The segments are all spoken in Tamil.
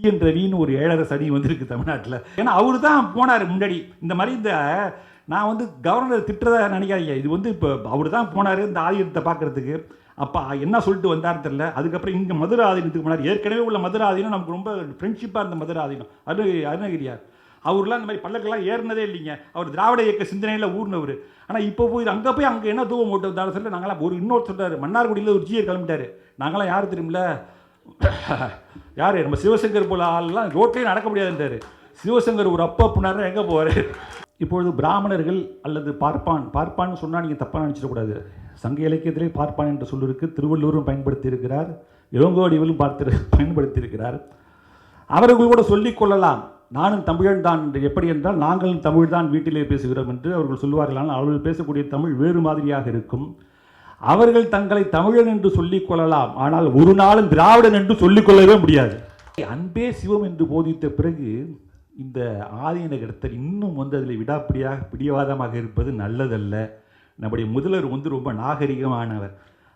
என் ரவின்னு ஒரு 7.5 சனி வந்திருக்கு தமிழ்நாட்டில். ஏன்னா அவரு தான் போனார் முன்னாடி. இந்த மாதிரி நான் வந்து கவர்னர் திட்டுறதா நினைக்காதீங்க. இது வந்து இப்போ அவர் தான் போனார் இந்த ஆதீனத்தை பார்க்கறதுக்கு. அப்போ என்ன சொல்லிட்டு வந்தார் தெரியல. அதுக்கப்புறம் இங்கே மதுரை ஆதீனத்துக்கு போனார். ஏற்கனவே உள்ள மதுரை ஆதீனம் நமக்கு ரொம்ப ஃப்ரெண்ட்ஷிப்பாக இருந்த மதுரை ஆதீனம் அருணகிரியார். அவர்லாம் இந்த மாதிரி பல்லக்கெல்லாம் ஏறினதே இல்லைங்க. அவர் திராவிட இயக்க சிந்தனையில் ஊர்னவர். ஆனால் இப்போ போய் அங்கே என்ன தூவம் போட்டு வந்தாலும் சொல்லி நாங்களாம் இன்னொரு சொல்கிறார், மன்னார்குடியில் ஒரு ஜியர் கிளம்பிட்டார். நாங்களாம் யார் தெரியுமில்ல, யார் நம்ம சிவசங்கர் போல ஆள்லாம் ரோட்லேயே நடக்க முடியாதுன்றார். சிவசங்கர் ஒரு அப்பா புனார் எங்கே போவார். இப்பொழுது பிராமணர்கள் அல்லது பார்ப்பான்னு சொன்னால் நீங்கள் தப்பாக நினச்சிடக்கூடாது. சங்க இலக்கியத்திலே பார்ப்பான் என்ற சொல் இருக்குது. திருவள்ளுவரும் பயன்படுத்தி இருக்கிறார், இளங்கோவடிகளும் பயன்படுத்தி இருக்கிறார். அவர்கள் கூட சொல்லிக் கொள்ளலாம், நானும் தமிழன் தான் என்று. எப்படி என்றால் நாங்களும் தமிழ் தான் வீட்டிலே பேசுகிறோம் என்று அவர்கள் சொல்வார்கள். ஆனால் அவர்கள் பேசக்கூடிய தமிழ் வேறு மாதிரியாக இருக்கும். அவர்கள் தங்களை தமிழன் என்று சொல்லிக் கொள்ளலாம், ஆனால் ஒரு நாளும் திராவிடன் என்று சொல்லிக்கொள்ளவே முடியாது. அன்பே சிவம் என்று போதித்த பிறகு இந்த ஆதீன கடத்தல் இன்னும் வந்து அதில் பிடிவாதமாக இருப்பது நல்லதல்ல. நம்முடைய முதல்வர் வந்து ரொம்ப நாகரிகமானவர்.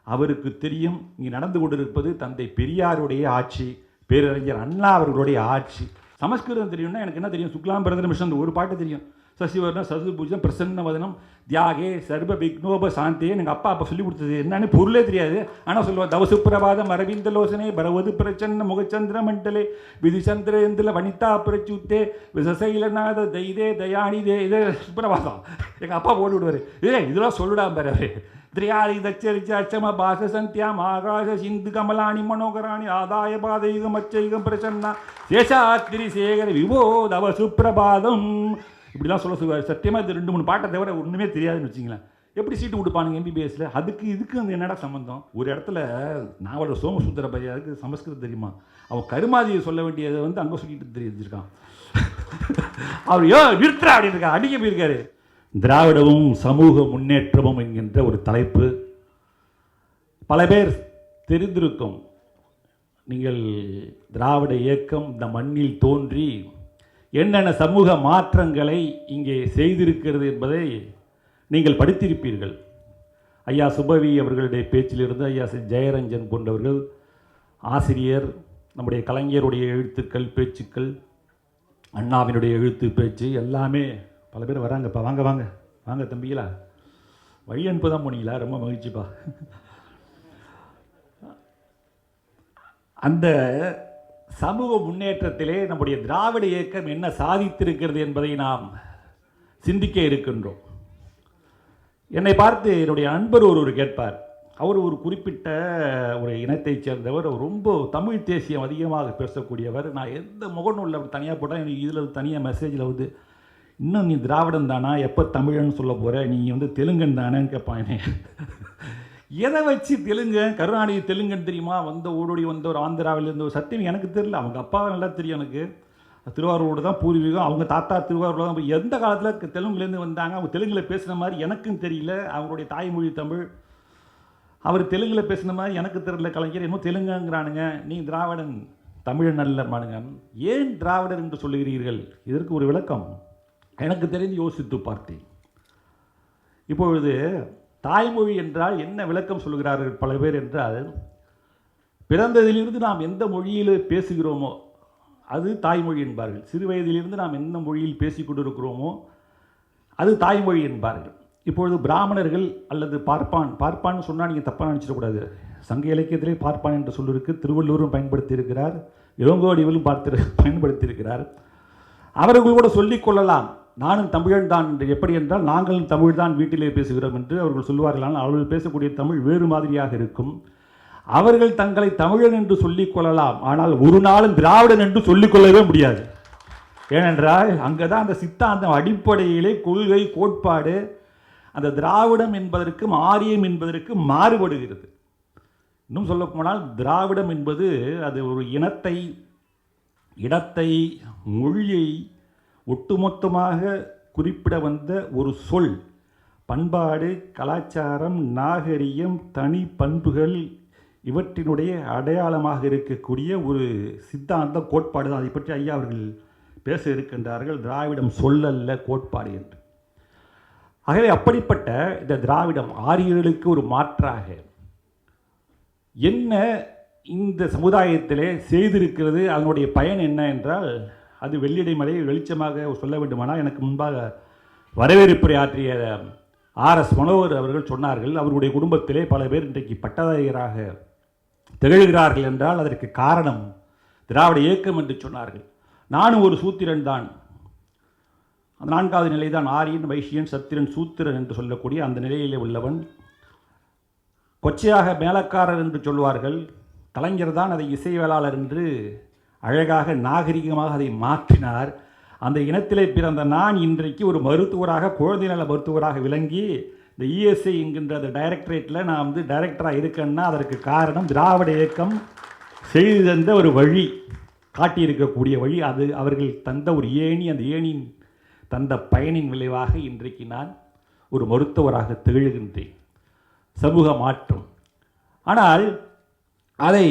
அவருக்கு தெரியும் இங்கே நடந்து கொண்டிருப்பது தந்தை பெரியாருடைய ஆட்சி, பேரறிஞர் அண்ணா அவர்களுடைய ஆட்சி. சமஸ்கிருதம் தெரியும்னா எனக்கு என்ன தெரியும், சுக்லாம் பிரதம மிஷன் ஒரு பாட்டு தெரியும். சசிவர்ணம் சதுர்பூஜம் பிரசன்ன வதனம் தியாகே சர்வ விக்னோப சாந்தே. எங்கள் அப்பா அப்போ சொல்லி கொடுத்தது என்னன்னு பொருளே தெரியாது. ஆனால் சொல்லுவார், தவசுப்பிரபாதம் அரவிந்த லோசனே பரவது பிரச்சன்ன முகச்சந்திர மண்டலே விதிச்சந்திரேந்திர வனிதா பிரச்சுத்தே விசசைலநாத தைதே தயானி தே. இதே சுப்பிரபாதம் எங்கள் அப்பா போட்டு விடுவார். இதெல்லாம் சொல்லிடாம பாரு. திரியாரி தச்சரிச்ச அச்சம பாச சந்தியாம் ஆகாச சிந்து கமலானி மனோகராணி ஆதாய பாதயுகம் அச்சயுகம் பிரசன்னா சேஷாத்திரி சேகர விபோ தவ சுப்பிரபாதம். இப்படிலாம் சொல்லுவார். சத்தியமாக இது 2-3 பாட்டை தவிர ஒன்றுமே தெரியாதுன்னு வச்சிங்களேன். எப்படி சீட்டு கொடுப்பானுங்க எம்பிபிஎஸ்ல? இதுக்கு அந்த என்னடா சம்பந்தம்? ஒரு இடத்துல நாவலர் சோமசுந்தர பையாருக்கு சமஸ்கிருதம் தெரியுமா? அவன் கருமாதியை சொல்ல வேண்டியதை வந்து அங்கே சொல்லிட்டு தெரிஞ்சிருக்கான். அவர் நிறுத்துறா அப்படின்னு இருக்கா, அடிக்க போயிருக்காரு. திராவிடமும் சமூக முன்னேற்றமும் என்கின்ற ஒரு தலைப்பு பல பேர் தெரிந்திருக்கும். நீங்கள் திராவிட இயக்கம் இந்த மண்ணில் தோன்றி என்னென்ன சமூக மாற்றங்களை இங்கே செய்திருக்கிறது என்பதை நீங்கள் படித்திருப்பீர்கள். ஐயா சுபவி அவர்களுடைய பேச்சிலிருந்து ஐயா ஜெயரஞ்சன் போன்றவர்கள் ஆசிரியர், நம்முடைய கலைஞருடைய எழுத்துக்கள் பேச்சுக்கள், அண்ணாவினுடைய எழுத்து பேச்சு எல்லாமே பல பேர் வராங்கப்பா. வாங்க வாங்க வாங்க தம்பிகளா, வழி அனுப்ப தான் போனீங்களா? ரொம்ப மகிழ்ச்சிப்பா. அந்த சமூக முன்னேற்றத்திலே நம்முடைய திராவிட இயக்கம் என்ன சாதித்திருக்கிறது என்பதை நாம் சிந்திக்க இருக்கின்றோம். என்னை பார்த்து என்னுடைய நண்பர் ஒருவர் கேட்பார். அவர் ஒரு குறிப்பிட்ட ஒரு இனத்தைச் சேர்ந்தவர், ரொம்ப தமிழ் தேசியம் அதிகமாக பேசக்கூடியவர். நான் எந்த முகநூலில் அப்படி தனியாக போட்டால் எனக்கு இதில் தனியாக மெசேஜில் வந்து, இன்னும் நீ திராவிடம் தானா, எப்போ தமிழன்னு சொல்ல போகிற, நீ வந்து தெலுங்கன் தானேன்னு கேட்பானே. எதை வச்சு தெலுங்கு? கருணாநிதி தெலுங்குன்னு தெரியுமா? ஓடோடி வந்தவர் ஆந்திராவில் இருந்த ஒரு சத்தியம் எனக்கு தெரியல. அவங்க அப்பாவை நல்லா தெரியும் எனக்கு. திருவாரூரோடு தான் பூர்வீகம். அவங்க தாத்தா திருவாரூரில் தான். எந்த காலத்தில் தெலுங்குலேருந்து வந்தாங்க, அவங்க தெலுங்கில் பேசுன மாதிரி எனக்கும் தெரியல. அவங்களுடைய தாய்மொழி தமிழ். அவர் தெலுங்கில் பேசுன மாதிரி எனக்கு தெரியல. கலைஞர் இன்னும் தெலுங்குங்கிறானுங்க. நீ திராவிடன் தமிழன் அல்லமானுங்க. ஏன் திராவிடர் என்று சொல்லுகிறீர்கள்? இதற்கு ஒரு விளக்கம் எனக்கு தெரிந்து யோசித்து பார்த்தேன். இப்பொழுது தாய்மொழி என்றால் என்ன விளக்கம் சொல்கிறார்கள் பல பேர் என்றால், பிறந்ததிலிருந்து நாம் எந்த மொழியில் பேசுகிறோமோ அது தாய்மொழி என்பார்கள். சிறு வயதிலிருந்து நாம் எந்த மொழியில் பேசிக்கொண்டிருக்கிறோமோ அது தாய்மொழி என்பார்கள். இப்பொழுது பிராமணர்கள் அல்லது பார்ப்பான்னு சொன்னால் நீங்கள் தப்பாக நினச்சிடக்கூடாது. சங்க இலக்கியத்திலே பார்ப்பான் என்ற சொல் இருக்குது. திருவள்ளுவரும் பயன்படுத்தி இருக்கிறார், இளங்கோவடிகளும் பயன்படுத்தி இருக்கிறார். அவர்கள் கூட சொல்லிக் கொள்ளலாம், நானும் தமிழன் தான் என்று. எப்படி என்றால் நாங்களும் தமிழ் தான் வீட்டிலே பேசுகிறோம் என்று அவர்கள் சொல்வார்கள். ஆனால் அவர்கள் பேசக்கூடிய தமிழ் வேறு மாதிரியாக இருக்கும். அவர்கள் தங்களை தமிழன் என்று சொல்லிக் கொள்ளலாம், ஆனால் ஒரு நாளும் திராவிடன் என்று சொல்லிக்கொள்ளவே முடியாது. ஏனென்றால் அங்கே தான் அந்த சித்தாந்தம் அடிப்படையிலே கொள்கை கோட்பாடு அந்த திராவிடம் என்பதற்கும் ஆரியம் என்பதற்கு மாறுபடுகிறது. இன்னும் சொல்ல போனால் திராவிடம் என்பது அது ஒரு இனத்தை, இடத்தை, மொழியை ஒட்டுமொத்தமாக குறிப்பிட வந்த ஒரு சொல். பண்பாடு, கலாச்சாரம், நாகரிகம், தனி பண்புகள் இவற்றினுடைய அடையாளமாக இருக்கக்கூடிய ஒரு சித்தாந்த கோட்பாடு தான். அதை பற்றி ஐயா அவர்கள் பேச இருக்கின்றார்கள். திராவிடம் சொல்லல்ல கோட்பாடு என்று. ஆகவே அப்படிப்பட்ட இந்த திராவிடம் ஆரியர்களுக்கு ஒரு மாற்றாக என்ன இந்த சமுதாயத்திலே செய்திருக்கிறது. அதனுடைய பயன் என்ன என்றால், அது வெள்ளிடை மலை வெளிச்சமாக சொல்ல வேண்டுமானால், எனக்கு முன்பாக வரவேற்புரை ஆற்றிய RS மனோகர் அவர்கள் சொன்னார்கள், அவருடைய குடும்பத்திலே பல பேர் இன்றைக்கு பட்டதாரிகராக திகழ்கிறார்கள் என்றால் அதற்கு காரணம் திராவிட இயக்கம் என்று சொன்னார்கள். நானும் ஒரு சூத்திரன் தான். 4வது நிலை தான் ஆரியன், வைசியன், சத்திரன், சூத்திரன் என்று சொல்லக்கூடிய அந்த நிலையிலே உள்ளவன். கொச்சையாக மேலக்காரர் என்று சொல்வார்கள். கலைஞர் தான் அதை இசைவேளாளர் என்று அழகாக நாகரிகமாக அதை மாற்றினார். அந்த இனத்திலே பிறந்த நான் இன்றைக்கு ஒரு மருத்துவராக, குழந்தை நல மருத்துவராக விளங்கி இந்த ESI என்கின்ற அந்த டைரக்டரேட்டில் நான் டைரக்டராக இருக்கேன்னா அதற்கு காரணம் திராவிட இயக்கம் செய்து தந்த ஒரு வழி, காட்டியிருக்கக்கூடிய வழி. அது அவர்கள் தந்த ஒரு ஏணி. அந்த ஏணியின் தந்த பயனின் விளைவாக இன்றைக்கு நான் ஒரு மருத்துவராக திகழ்கின்றேன். சமூக மாற்றம். ஆனால் அதை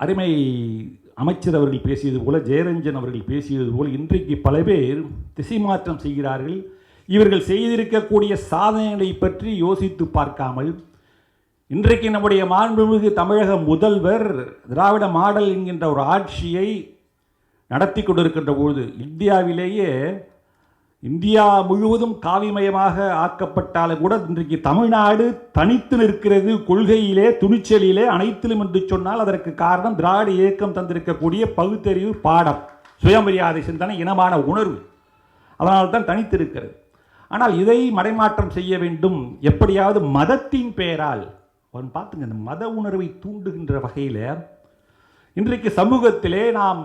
அருமை அமைச்சர் அவர்கள் பேசியது போல, ஜெயரஞ்சன் அவர்கள் பேசியது போல் இன்றைக்கு பல பேர் திசை மாற்றம் செய்கிறார்கள். இவர்கள் செய்திருக்கக்கூடிய சாதனைகளை பற்றி யோசித்து பார்க்காமல், இன்றைக்கு நம்முடைய மாண்புமிகு தமிழக முதல்வர் திராவிட மாடல் என்கின்ற ஒரு ஆட்சியை நடத்தி கொண்டிருக்கின்ற பொழுது, இந்தியா முழுவதும் காவிமயமாக ஆக்கப்பட்டாலும் கூட இன்றைக்கு தமிழ்நாடு தனித்து நிற்கிறது கொள்கையிலே, துணிச்சலிலே, அனைத்திலும் என்று சொன்னால் அதற்கு காரணம் திராவிட இயக்கம் தந்திருக்கக்கூடிய பகுத்தறிவு பாடம், சுயமரியாதை சிந்தனை, இனமான உணர்வு. அதனால்தான் தனித்து இருக்கிறது. ஆனால் இதை மடைமாற்றம் செய்ய வேண்டும், எப்படியாவது மதத்தின் பெயரால். அவன் பார்த்துங்க, இந்த மத உணர்வை தூண்டுகின்ற வகையில் இன்றைக்கு சமூகத்திலே நாம்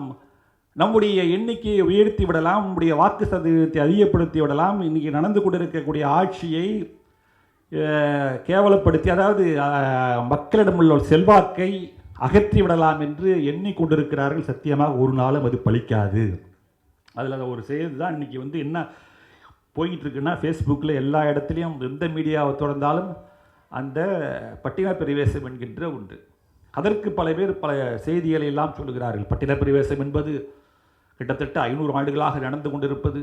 நம்முடைய எண்ணிக்கையை உயர்த்தி விடலாம், நம்முடைய வாக்கு சதவீதத்தை அதிகப்படுத்தி விடலாம், இன்றைக்கி நடந்து கொண்டிருக்கக்கூடிய ஆட்சியை கேவலப்படுத்தி, அதாவது மக்களிடம் உள்ள செல்வாக்கை அகற்றி விடலாம் என்று எண்ணிக்கொண்டிருக்கிறார்கள். சத்தியமாக ஒரு நாளும் அது பலிக்காது. அதில் ஒரு செய்தி தான் இன்றைக்கி என்ன போய்கிட்டு இருக்குன்னா, ஃபேஸ்புக்கில் எல்லா இடத்துலையும் எந்த மீடியாவை தொடர்ந்தாலும் அந்த பட்டின பிரவேசம் என்கின்ற ஒன்று. அதற்கு பல பேர் பல செய்திகளை எல்லாம் சொல்லுகிறார்கள். பட்டின பிரவேசம் என்பது கிட்டத்தட்ட 500 ஆண்டுகளாக நடந்து கொண்டிருப்பது.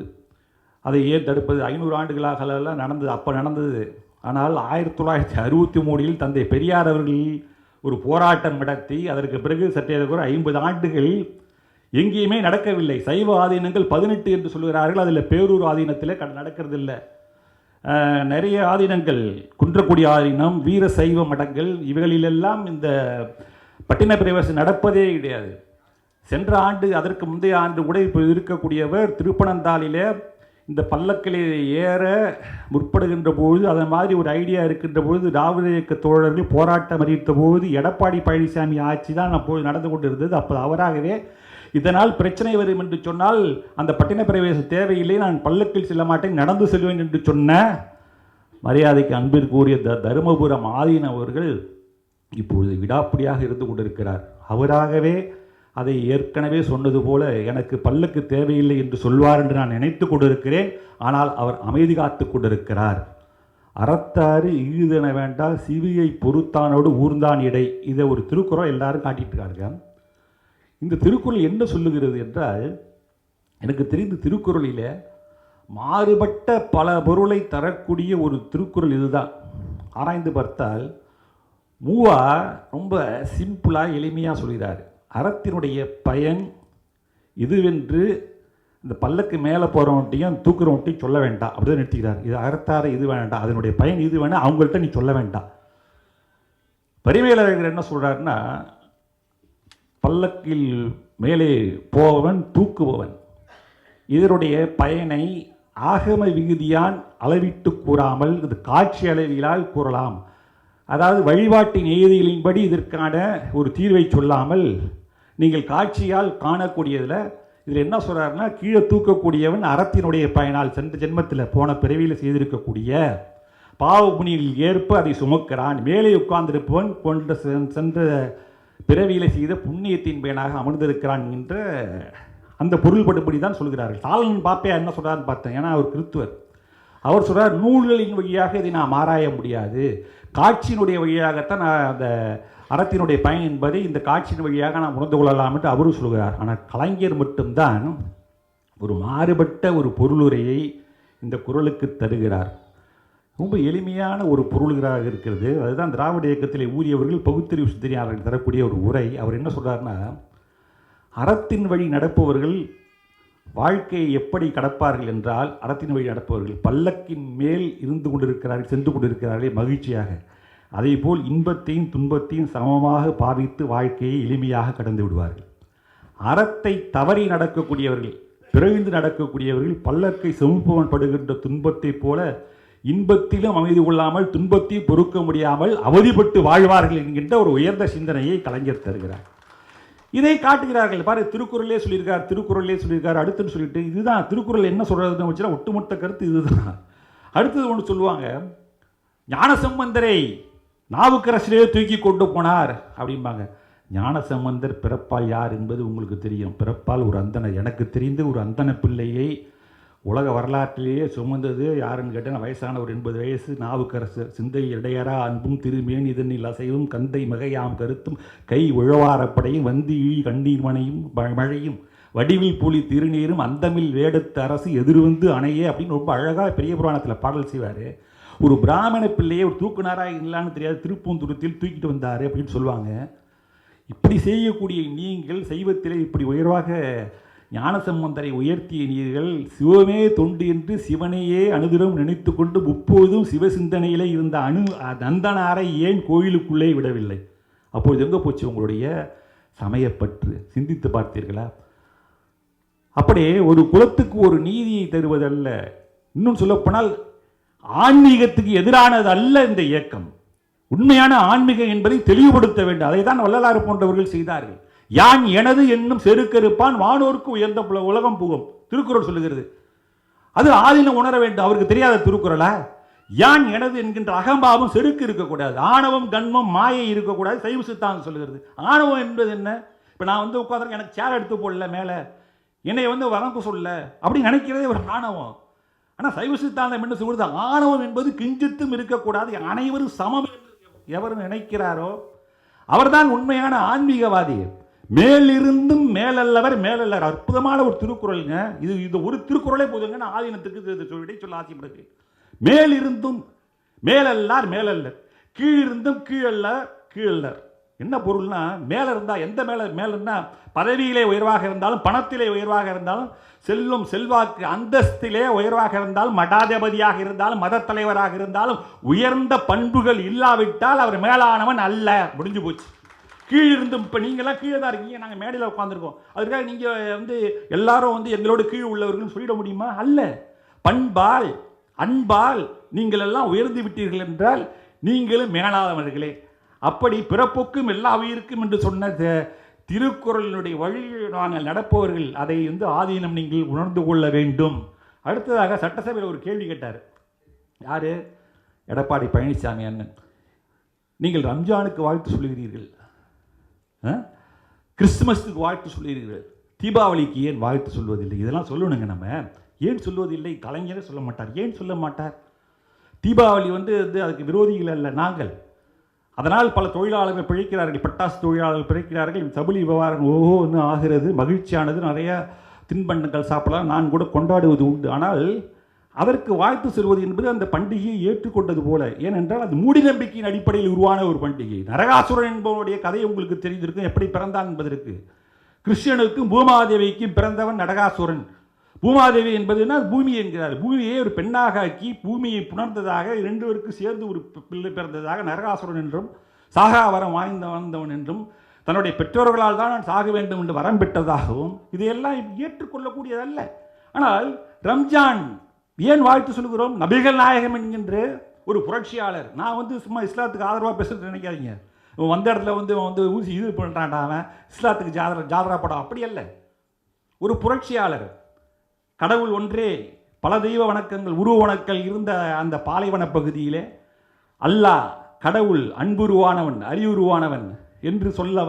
அதை ஏன் தடுப்பது? 500 ஆண்டுகளாக நடந்தது, அப்போ நடந்தது. ஆனால் 1963 தந்தை பெரியார் அவர்கள் ஒரு போராட்டம் நடத்தி அதற்கு பிறகு சற்றே 50 ஆண்டுகள் எங்கேயுமே நடக்கவில்லை. சைவ ஆதீனங்கள் 18 என்று சொல்கிறார்கள். அதில் பேரூர் ஆதீனத்தில் நடக்கிறது இல்லை. நிறைய ஆதீனங்கள், குன்றக்குடி ஆதீனம், வீர சைவ மடங்கள், இவைகளிலெல்லாம் இந்த பட்டின பிரவேசம் நடப்பதே கிடையாது. சென்ற ஆண்டு, அதற்கு முந்தைய ஆண்டு கூட இப்போ இருக்கக்கூடியவர் திருப்பனந்தாளிலே இந்த பல்லக்கிலே ஏற முற்படுகின்ற பொழுது, அதன் மாதிரி ஒரு ஐடியா இருக்கின்ற பொழுது, திராவிட இயக்க தோழர்கள் போராட்டம் அறிவித்த போது எடப்பாடி பழனிசாமி ஆட்சி தான் அப்போது நடந்து கொண்டு இருந்தது. அப்போ அவராகவே இதனால் பிரச்சனை வரும் என்று சொன்னால் அந்த பட்டின பிரவேசம் தேவையில்லை, நான் பல்லக்கில் செல்ல மாட்டேன், நடந்து செல்வேன் என்று சொன்ன மரியாதைக்கு அன்பிற்குரிய தருமபுரம் ஆதீனம் அவர்கள் இப்பொழுது விடாப்பிடியாக இருந்து கொண்டிருக்கிறார். அவராகவே அதை ஏற்கனவே சொன்னது போல எனக்கு பல்லக்கு தேவையில்லை என்று சொல்வார் என்று நான் நினைத்து கொண்டிருக்கிறேன். ஆனால் அவர் அமைதி காத்து கொண்டிருக்கிறார். அறத்தாறு ஈதன வேண்டாம், சிவியை பொறுத்தானோடு ஊர்ந்தான் இடை. இதை ஒரு திருக்குறள் எல்லாரும் காட்டிட்டு இருக்காங்க. இந்த திருக்குறள் என்ன சொல்லுகிறது என்றால், எனக்கு தெரிந்த திருக்குறளில் மாறுபட்ட பல பொருளை தரக்கூடிய ஒரு திருக்குறள் இதுதான். ஆராய்ந்து பார்த்தால் மூவா ரொம்ப சிம்பிளாக எளிமையாக சொல்கிறார். அறத்தினுடைய பயன் இதுவென்று இந்த பல்லக்கு மேலே போகிறவன்ட்டையும் தூக்குறவன்ட்டையும் சொல்ல வேண்டாம், அப்படிதான் நிறுத்திக்கிறார். இது அறத்தார இது வேண்டாம், அதனுடைய பயன் இது வேணால் அவங்கள்ட்ட நீ சொல்ல வேண்டாம். பரிமேலழகர் என்ன சொல்கிறாருன்னா, பல்லக்கில் மேலே போவன் தூக்குபவன், இதனுடைய பயனை ஆகம விகுதியான் அளவிட்டு கூறாமல் இது காட்சி அளவிலால் கூறலாம். அதாவது வழிபாட்டின் எய்திகளின்படி இதற்கான ஒரு தீர்வை சொல்லாமல் நீங்கள் காட்சியால் காணக்கூடியதில் இதில் என்ன சொல்கிறாருன்னா, கீழே தூக்கக்கூடியவன் அறத்தினுடைய பயனால் சென்ற ஜென்மத்தில் போன பிறவியில் செய்திருக்கக்கூடிய பாவ புனியில் ஏற்ப அதை சுமக்கிறான். மேலே உட்கார்ந்திருப்பவன் கொண்ட சென்ற பிறவியில் செய்த புண்ணியத்தின் பயனாக அமர்ந்திருக்கிறான் என்ற அந்த பொருள்படும்படி தான் சொல்கிறார்கள். சாலமன் பாப்பையா என்ன சொல்கிறான்னு பார்த்தேன், ஏன்னா அவர் கிறிஸ்துவர். அவர் சொல்கிறார், நூல்களின் வழியாக இதை நாம் ஆராய முடியாது, காட்சியினுடைய வழியாகத்தான் அந்த அறத்தினுடைய பயன் என்பதை இந்த காட்சியின் வழியாக நாம் உணர்ந்து கொள்ளலாம் என்று அவரும் சொல்கிறார். ஆனால் கலைஞர் மட்டும்தான் ஒரு மாறுபட்ட ஒரு பொருளுரையை இந்த குறளுக்கு தருகிறார். ரொம்ப எளிமையான ஒரு பொருள்களாக இருக்கிறது. அதுதான் திராவிட இயக்கத்திலே ஊறியவர்கள் பகுத்தறிவு சிந்தனையாளர்கள் தரக்கூடிய ஒரு உரை. அவர் என்ன சொல்கிறாருன்னா, அறத்தின் வழி நடப்பவர்கள் வாழ்க்கையை எப்படி கடப்பார்கள் என்றால், அறத்தின் வழி நடப்பவர்கள் பல்லக்கின் மேல் இருந்து கொண்டிருக்கிறார்கள், சென்று கொண்டிருக்கிறார்கள் மகிழ்ச்சியாக. அதேபோல் இன்பத்தையும் துன்பத்தையும் சமமாக பாவித்து வாழ்க்கையை எளிமையாக கடந்து விடுவார்கள். அறத்தை தவறி நடக்கக்கூடியவர்கள், பிறவிந்து நடக்கக்கூடியவர்கள் பல்லக்கை சுமப்பவன் படுகின்ற துன்பத்தைப் போல இன்பத்திலும் அமைதி கொள்ளாமல் துன்பத்தையும் பொறுக்க முடியாமல் அவதிப்பட்டு வாழ்வார்கள் என்கின்ற ஒரு உயர்ந்த சிந்தனையை கலைஞர் தருகிறார். இதை காட்டுகிறார்கள். பாரு, திருக்குறளே சொல்லியிருக்கார் அடுத்துன்னு சொல்லிட்டு, இதுதான் திருக்குறள் என்ன சொல்றதுன்னு வச்சுன்னா ஒட்டுமொத்த கருத்து இதுதான். அடுத்தது ஒன்று சொல்லுவாங்க, ஞானசம்பந்தரை நாவுக்கரசரே தூக்கி கொண்டு போனார் அப்படிம்பாங்க. ஞானசம்பந்தர் பிறப்பால் யார் என்பது உங்களுக்கு தெரியும். பிறப்பால் ஒரு அந்தன, எனக்கு தெரிந்து ஒரு அந்தன பிள்ளையை உலக வரலாற்றிலேயே சுமந்தது யாருன்னு கேட்டால் வயசானவர் 80 வயசு நாவுக்கரசர். சிந்தை இடையரா அன்பும் திருமேன் இதனில் அசைவும் கந்தை மகையாம் கருத்தும் கை உழவாரப்படையும் வந்தி ஈழ் கண்ணீர் மனையும் மழையும் வடிவில் பூலி திருநீரும் அந்தமில் வேடத்து அரசு எதிர்வந்து அணையே அப்படின்னு ரொம்ப அழகாக பெரிய புராணத்தில் பாடல் செய்வார். ஒரு பிராமண பிள்ளையை ஒரு தூக்குனாரா இல்லைன்னு தெரியாது திருப்பூந்துருத்தில் தூக்கிட்டு வந்தார் அப்படின்னு சொல்லுவாங்க. இப்படி செய்யக்கூடிய நீங்கள் செய்வத்திலே இப்படி உயர்வாக ஞானசம்பந்தரை உயர்த்திய நீர்கள் சிவமே தொண்டு என்று சிவனையே அனுதினம் நினைத்து கொண்டு முப்போதும் சிவசிந்தனையிலே இருந்த நந்தனாரை ஏன் கோயிலுக்குள்ளே விடவில்லை? அப்பொழுது எங்கே போச்சு உங்களுடைய சமயப்பற்று? சிந்தித்து பார்த்தீர்களா? அப்படியே ஒரு குலத்துக்கு ஒரு நீதியை தருவதல்ல, இன்னும் சொல்லப்போனால் ஆன்மீகத்துக்கு எதிரானது அல்ல இந்த இயக்கம். உண்மையான ஆன்மீகம் என்பதை தெளிவுபடுத்த வேண்டும். அதை தான் வள்ளலார் போன்றவர்கள் செய்தார்கள். யான் எனது என்னும் செருக்கறுப்பான் வானோருக்கு உயர்ந்த உலகம் புகும் திருக்குறள் சொல்லுகிறது. அது ஆதீனம் உணர வேண்டும். அவருக்கு தெரியாத திருக்குறளா? யான் எனது என்கின்ற அகம்பாவம் செருக்கு இருக்கக்கூடாது, ஆணவம் கண்மம் மாயை இருக்கக்கூடாது. சைவ சித்தாந்தம் சொல்லுகிறது. ஆணவம் என்பது என்ன? இப்போ நான் உட்காந்து எனக்கு சேர் எடுத்து போடல, மேலே என்னை வரம்பு சொல்ல அப்படி நினைக்கிறதே ஒரு ஆணவம். ஆனால் சைவ சித்தாந்தம் என்ன சொல்கிறது? ஆணவம் என்பது கிஞ்சித்தும் இருக்கக்கூடாது, அனைவரும் சமம் என்று எவர் நினைக்கிறாரோ அவர்தான் உண்மையான ஆன்மீகவாதி. மேலிருந்தும் மேலல்லவர் மேலல்லர். அற்புதமான ஒரு திருக்குறளுங்க இது. இது ஒரு திருக்குறளே போதுங்க. நான் ஆதீனத்துக்கு சொல்ல ஆசைப்படுது. மேலிருந்தும் மேலல்லார் மேலல்லர், கீழிருந்தும் கீழல்லர் கீழல்லர். என்ன பொருள்னா, மேல இருந்தா எந்த மேலன்னா பதவியிலே உயர்வாக இருந்தாலும், பணத்திலே உயர்வாக இருந்தாலும், செல்வம் செல்வாக்கு அந்தஸ்திலே உயர்வாக இருந்தாலும், மடாதிபதியாக இருந்தாலும், மத தலைவராக இருந்தாலும், உயர்ந்த பண்புகள் இல்லாவிட்டால் அவர் மேலானவன் அல்ல. முடிஞ்சு போச்சு. கீழிருந்து இப்போ நீங்களாம் கீழே தான் இருக்கீங்க, நாங்கள் மேடையில் உட்காந்துருக்கோம், அதுக்காக நீங்கள் எல்லாரும் எங்களோட கீழ் உள்ளவர்கள் சொல்லிட முடியுமா? அல்ல. பண்பால் அன்பால் நீங்கள் எல்லாம் உயர்ந்து விட்டீர்கள் என்றால் நீங்களும் மேலாதவர்களே. அப்படி பிறப்புக்கும் எல்லா உயிருக்கும் என்று சொன்ன திருக்குறளினுடைய வழியில் நாங்கள் நடப்பவர்கள் அதை ஆதீனம் நீங்கள் உணர்ந்து கொள்ள வேண்டும். அடுத்ததாக சட்டசபையில் ஒரு கேள்வி கேட்டார். யார்? எடப்பாடி பழனிசாமி அண்ணன். நீங்கள் ரம்ஜானுக்கு வாழ்த்து சொல்லுகிறீர்கள், கிறிஸ்துமஸுக்கு வாழ்த்து சொல்லுகிறீர்கள், தீபாவளிக்கு ஏன் வாழ்த்து சொல்வதில்லை? இதெல்லாம் சொல்லணுங்க. நம்ம ஏன் சொல்வதில்லை? கலைஞரே சொல்ல மாட்டார். ஏன் சொல்ல மாட்டார்? தீபாவளி அதுக்கு விரோதிகள் அல்ல நாங்கள். அதனால் பல தொழிலாளர்கள் பிழைக்கிறார்கள், பட்டாசு தொழிலாளர்கள் பிழைக்கிறார்கள். சபுளி விவகாரம் ஓஹோன்னு ஆகிறது, மகிழ்ச்சியானது, நிறையா தின்பண்டங்கள் சாப்பிடலாம், நான் கூட கொண்டாடுவது உண்டு. ஆனால் அதற்கு வாழ்த்து சொல்வது என்பது அந்த பண்டிகையை ஏற்றுக்கொண்டது போல. ஏனென்றால் அது மூடி நம்பிக்கையின் அடிப்படையில் உருவான ஒரு பண்டிகை. நரகாசுரன் என்பவனுடைய கதை உங்களுக்கு தெரிந்திருக்கும், எப்படி பிறந்தான் என்பதற்கு. கிறிஸ்டியனுக்கும் பூமாதேவிக்கும் பிறந்தவன் நரகாசுரன். பூமாதேவி என்பதுன்னா பூமி என்கிறார். பூமியை ஒரு பெண்ணாக ஆக்கி பூமியை புணர்ந்ததாக, 2 பேருக்கு சேர்ந்து ஒரு பிள்ளை பிறந்ததாக நரகாசுரன் என்றும், சாகா வரம் வந்தவன் என்றும், தன்னுடைய பெற்றோர்களால் தான் நான் சாக வேண்டும் என்று வரம் பெற்றதாகவும், இதையெல்லாம் ஏற்றுக்கொள்ளக்கூடியதல்ல. ஆனால் ரம்ஜான் ஏன் வாழ்த்து சொல்கிறோம்? நபிகள் நாயகம் என்கின்ற ஒரு புரட்சியாளர். நான் சும்மா இஸ்லாத்துக்கு ஆதரவாக பேசுறது நினைக்காதீங்க. வந்த இடத்துல ஊசி இது பண்ணுறான்டா அவன், இஸ்லாத்துக்கு ஜாதரா படம், அப்படி அல்ல. ஒரு புரட்சியாளர். கடவுள் ஒன்றே, பல தெய்வ வணக்கங்கள் உருவ வணக்கங்கள் இருந்த அந்த பாலைவன பகுதியிலே அல்லாஹ் கடவுள் அன்புருவானவன் அறிவுருவானவன் என்று சொல்ல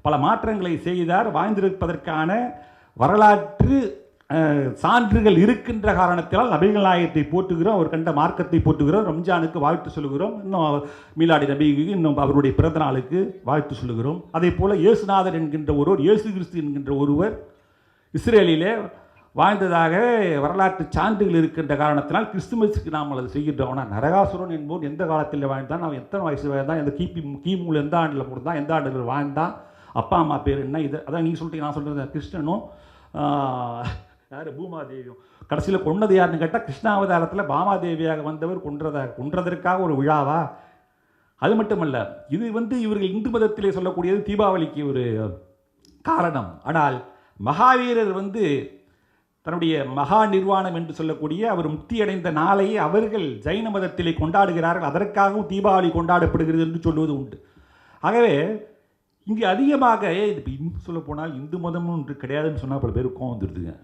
பல மாற்றங்களை செய்தார். வாழ்ந்திருப்பதற்கான வரலாற்று சான்றுகள் இருக்கின்ற காரணத்தினால் நபிகள் நாயகத்தை போற்றுகிறோம், அவர் கண்ட மார்க்கத்தை போற்றுகிறோம், ரம்ஜானுக்கு வாழ்த்து சொல்லுகிறோம், இன்னும் மீலாடி நபிக்கு இன்னும் அவருடைய பிறந்த நாளுக்கு வாழ்த்து சொல்லுகிறோம். அதே போல இயேசுநாதர் என்கின்ற ஒருவர், இயேசு கிறிஸ்து என்கின்ற ஒருவர் இஸ்ரேலிலே வாழ்ந்ததாக வரலாற்று சான்றுகள் இருக்கின்ற காரணத்தினால் கிறிஸ்துமஸுக்கு நாம் அதை செய்கின்றோம். ஆனால் நரகாசுரன் என்போன் எந்த காலத்தில் வாழ்ந்தான், அவன் எத்தனை வயசு வாழ்ந்தான், எந்த கிமுல எந்த ஆண்டில் பிறந்தான், எந்த ஆண்டுகள் வாழ்ந்தான், அப்பா அம்மா பேர் என்ன, இது அதான் நீங்கள் சொல்லிட்டு நான் சொல்கிறது கிருஷ்ணனும் யார் பூமாதேவியும் கடைசியில் கொண்டது யாருன்னு கேட்டால் கிருஷ்ணாவதாரத்தில் பாமாதேவியாக வந்தவர் கொன்றதற்காக ஒரு விழாவா? அது மட்டுமல்ல, இது இவர்கள் இந்து மதத்திலே சொல்லக்கூடியது தீபாவளிக்கு ஒரு காரணம். ஆனால் மகாவீரர் தன்னுடைய மகா நிர்வாணம் என்று சொல்லக்கூடிய அவர் முக்தியடைந்த நாளை அவர்கள் ஜைன மதத்திலே கொண்டாடுகிறார்கள். அதற்காகவும் தீபாவளி கொண்டாடப்படுகிறது என்று சொல்வது உண்டு. ஆகவே இங்கே அதிகமாக இன்னும் சொல்ல போனால் இந்து மதமும் ஒன்று கிடையாதுன்னு சொன்னால் பல பேர் கோவம் வந்துடுதுங்க.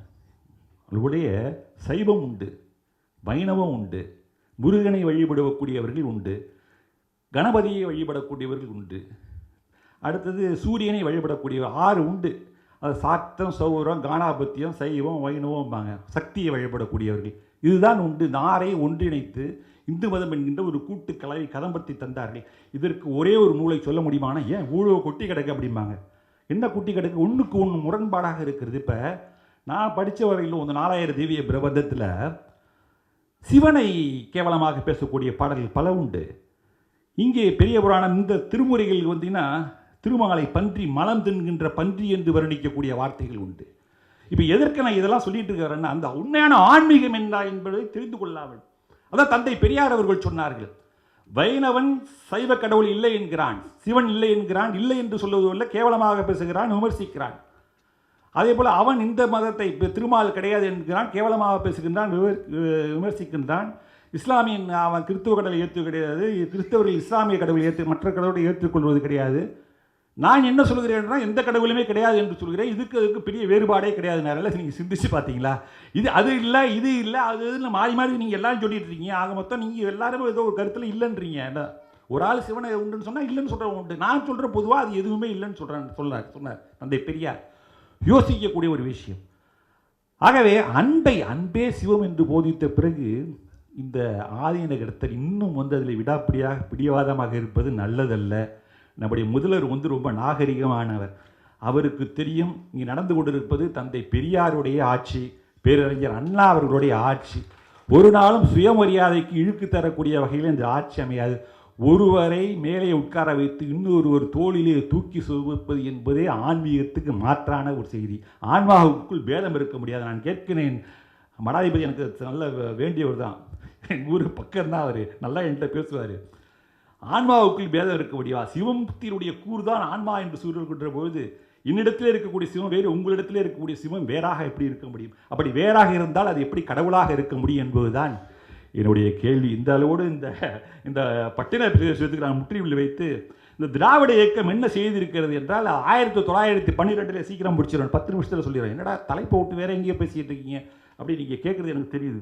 அவர்களுடைய சைவம் உண்டு, வைணவம் உண்டு, முருகனை வழிபடக்கூடியவர்கள் உண்டு, கணபதியை வழிபடக்கூடியவர்கள் உண்டு, அடுத்தது சூரியனை வழிபடக்கூடிய 6 உண்டு. அது சாக்தம், சௌரம், காணாபத்தியம், சைவம், வைணவம்பாங்க. சக்தியை வழிபடக்கூடியவர்கள் இதுதான் உண்டு. 6ஐ ஒன்றிணைத்து இந்து மதம் என்கின்ற ஒரு கூட்டு கலவை கதம்பத்தை தந்தார்கள். இதற்கு ஒரே ஒரு நூலை சொல்ல முடியுமானா, ஏன் ஊழோ கொட்டி கிடக்கு அப்படிம்பாங்க. என்ன கொட்டி கிடக்கு? ஒன்றுக்கு ஒன்று முரண்பாடாக இருக்கிறது. இப்போ நான் படித்த வரையிலும் இந்த 4000 திவ்ய பிரபந்தத்தில் சிவனை கேவலமாக பேசக்கூடிய பாடல்கள் பல உண்டு. இங்கே பெரிய புராணம் இந்த திருமுறைகள் வந்தீங்கன்னா திருமகளை பன்றி, மலம் தின்கின்ற பன்றி என்று வர்ணிக்கக்கூடிய வார்த்தைகள் உண்டு. இப்போ எதற்கு நான் இதெல்லாம் சொல்லிட்டு இருக்கிறேன்னா, அந்த உண்மையான ஆன்மீகம் என்ன என்பதை தெரிந்து கொள்ளாமல், அதான் தந்தை பெரியார் அவர்கள் சொன்னார்கள், வைணவன் சைவ கடவுள் இல்லை என்கிறான், சிவன் இல்லை என்கிறான், இல்லை என்று சொல்வதில்லை, கேவலமாக பேசுகிறான், விமர்சிக்கிறான். அதே போல் அவன் இந்த மதத்தை திருமால் கிடையாது என்கிறான், கேவலமாக பேசுகின்றான், விமர்சிக்கின்றான். இஸ்லாமியன் அவன் கிறிஸ்துவ கடவுளை ஏற்று கிடையாது, கிறிஸ்தவர்கள் இஸ்லாமிய கடவுளை மற்ற கடவுளை ஏற்றுக்கொள்வது கிடையாது. நான் என்ன சொல்கிறேன்னா, எந்த கடவுளுமே கிடையாது என்று சொல்கிறேன். அதுக்கு பெரிய வேறுபாடே கிடையாது. நேரில் நீங்கள் சிந்திச்சு பார்த்தீங்களா? அது இல்லை, இது இல்லை, அது மாறி மாறி நீங்கள் எல்லாரும் சொல்லிட்டு இருக்கீங்க. ஆக மொத்தம் நீங்கள் எல்லாரும் ஏதோ ஒரு கருத்தில் இல்லைன்றீங்க. ஒரு ஆள் சிவனை உண்டுன்னு சொன்னால் இல்லைன்னு சொல்கிறவங்க உண்டு. நான் சொல்கிற பொதுவாக அது எதுவுமே இல்லைன்னு சொன்னார் தந்தை பெரியார். யோசிக்கக்கூடிய ஒரு விஷயம். ஆகவே அன்பே சிவம் என்று போதித்த பிறகு இந்த ஆதீன கடத்தல் இன்னும் அதில் பிடிவாதமாக இருப்பது நல்லதல்ல. நம்முடைய முதல்வர் ரொம்ப நாகரிகமானவர். அவருக்கு தெரியும் இங்கே நடந்து கொண்டிருப்பது தந்தை பெரியாருடைய ஆட்சி, பேரறிஞர் அண்ணா அவர்களுடைய ஆட்சி. ஒரு நாளும் சுயமரியாதைக்கு இழுக்கு தரக்கூடிய வகையில் இந்த ஆட்சி அமையாது. ஒருவரை மேலே உட்கார வைத்து இன்னொருவர் தோளிலே தூக்கி சுமப்பது என்பதே ஆன்மீகத்துக்கு மாற்றான ஒரு செய்தி. ஆன்மாவுக்குள் பேதம் இருக்க முடியாது. நான் கேட்கிறேன், மடாதிபதி எனக்கு நல்ல வேண்டியவர் தான், எங்கள் ஊர் பக்கம் தான், அவர் நல்லா என்கிட்ட பேசுவார். ஆன்மாவுக்குள் பேதம் இருக்க முடியா? சிவமுக்தியினுடைய கூறு தான் ஆன்மா என்று சொல்கின்ற பொழுது என்னிடத்தில் இருக்கக்கூடிய சிவம் வேறு, உங்களிடத்தில் இருக்கக்கூடிய சிவம் வேறாக எப்படி இருக்க முடியும்? அப்படி வேறாக இருந்தால் அது எப்படி கடவுளாக இருக்க முடியும் என்பதுதான் என்னுடைய கேள்வி. இந்த அளவோடு இந்த பட்டின பிரதேசத்துக்கு நான் முற்றுப்புள்ளி வைத்து, இந்த திராவிட இயக்கம் என்ன செய்திருக்கிறது என்றால் 1912 சீக்கிரம் முடிச்சிடணும், 10 நிமிஷத்தில் சொல்லிடுறேன். என்னடா தலைப்பை விட்டு வேற எங்கேயோ பேசிட்டு இருக்கீங்க அப்படி நீங்கள் கேட்குறது எனக்கு தெரியுது.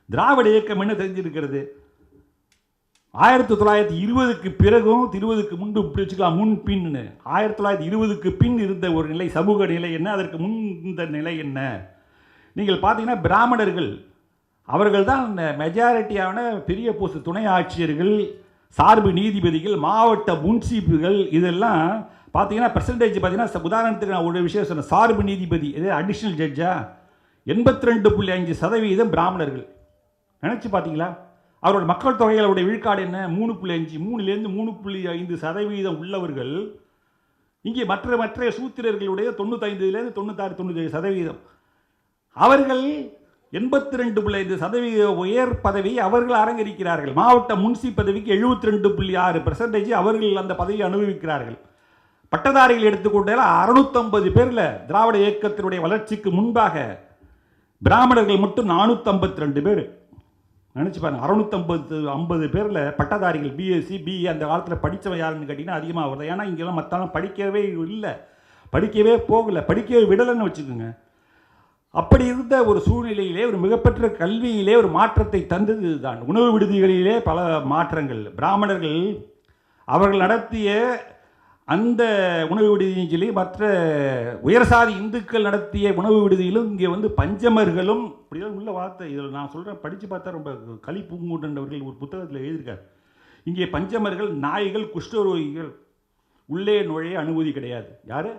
திராவிட இயக்கம் என்ன தெரிஞ்சிருக்கிறது? 1920க்கு பிறகும் 20க்கு முன்பு இப்படி வச்சுக்கலாம், முன் பின்னு. 1920க்கு பின் இருந்த ஒரு நிலை, சமூக நிலை என்ன, அதற்கு முன் இந்த நிலை என்ன? நீங்கள் பார்த்தீங்கன்னா பிராமணர்கள் அவர்கள் தான் மெஜாரிட்டியான பெரிய போஸ்ட், துணை ஆட்சியர்கள், சார்பு நீதிபதிகள், மாவட்ட முன்சீப்புகள், இதெல்லாம் பார்த்தீங்கன்னா பெர்சன்டேஜ் பார்த்தீங்கன்னா, உதாரணத்துக்கு நான் ஒரு விஷயம் சொன்னேன், சார்பு நீதிபதி இது அடிஷ்னல் ஜட்ஜா 82.5% பிராமணர்கள். நினச்சி பார்த்தீங்களா? அவரோட மக்கள் தொகைகளுடைய விழுக்காடு என்ன? 3.5, 3லேருந்து 3.5% உள்ளவர்கள். இங்கே மற்ற சூத்திரர்களுடைய 95லேருந்து 96, 97%. அவர்கள் 82.5% உயர் பதவியை அவர்கள் அரங்கரிக்கிறார்கள். மாவட்ட முன்சிப் பதவிக்கு 72.6% அவர்கள் அந்த பதவியை அனுபவிக்கிறார்கள். பட்டதாரிகள் எடுத்துக்கொண்டால் 650 பேரில் திராவிட இயக்கத்தினுடைய வளர்ச்சிக்கு முன்பாக பிராமணர்கள் மட்டும் 452 பேர். நினச்சி பாருங்க, 650 பேரில் பட்டதாரிகள், பிஎஸ்சி, பிஏ அந்த காலத்தில் படித்தவன் யாருன்னு கேட்டிங்கன்னா அதிகமாக வருது. ஏன்னா இங்கெல்லாம் மற்றெல்லாம் படிக்கவே இல்லை, படிக்கவே போகலை, படிக்கவே விடலைன்னு வச்சுக்கோங்க. அப்படி இருந்த ஒரு சூழ்நிலையிலே ஒரு மிகப்பெற்ற கல்வியிலே ஒரு மாற்றத்தை தந்தது இதுதான். உணவு விடுதிகளிலே பல மாற்றங்கள். பிராமணர்கள் அவர்கள் நடத்திய அந்த உணவு விடுதியிலும் மற்ற உயர்சாதி இந்துக்கள் நடத்திய உணவு விடுதியிலும் இங்கே பஞ்சமர்களும் இப்படிதான் உள்ள வார்த்தை. இதில் நான் சொல்கிறேன், படித்து பார்த்தா ரொம்ப களிப்பூங்குன்றவர்கள் ஒரு புத்தகத்தில் எழுதியிருக்கார். இங்கே பஞ்சமர்கள், நாய்கள், குஷ்டரோகிகள் உள்ளே நுழைய அனுமதி கிடையாது. யார்?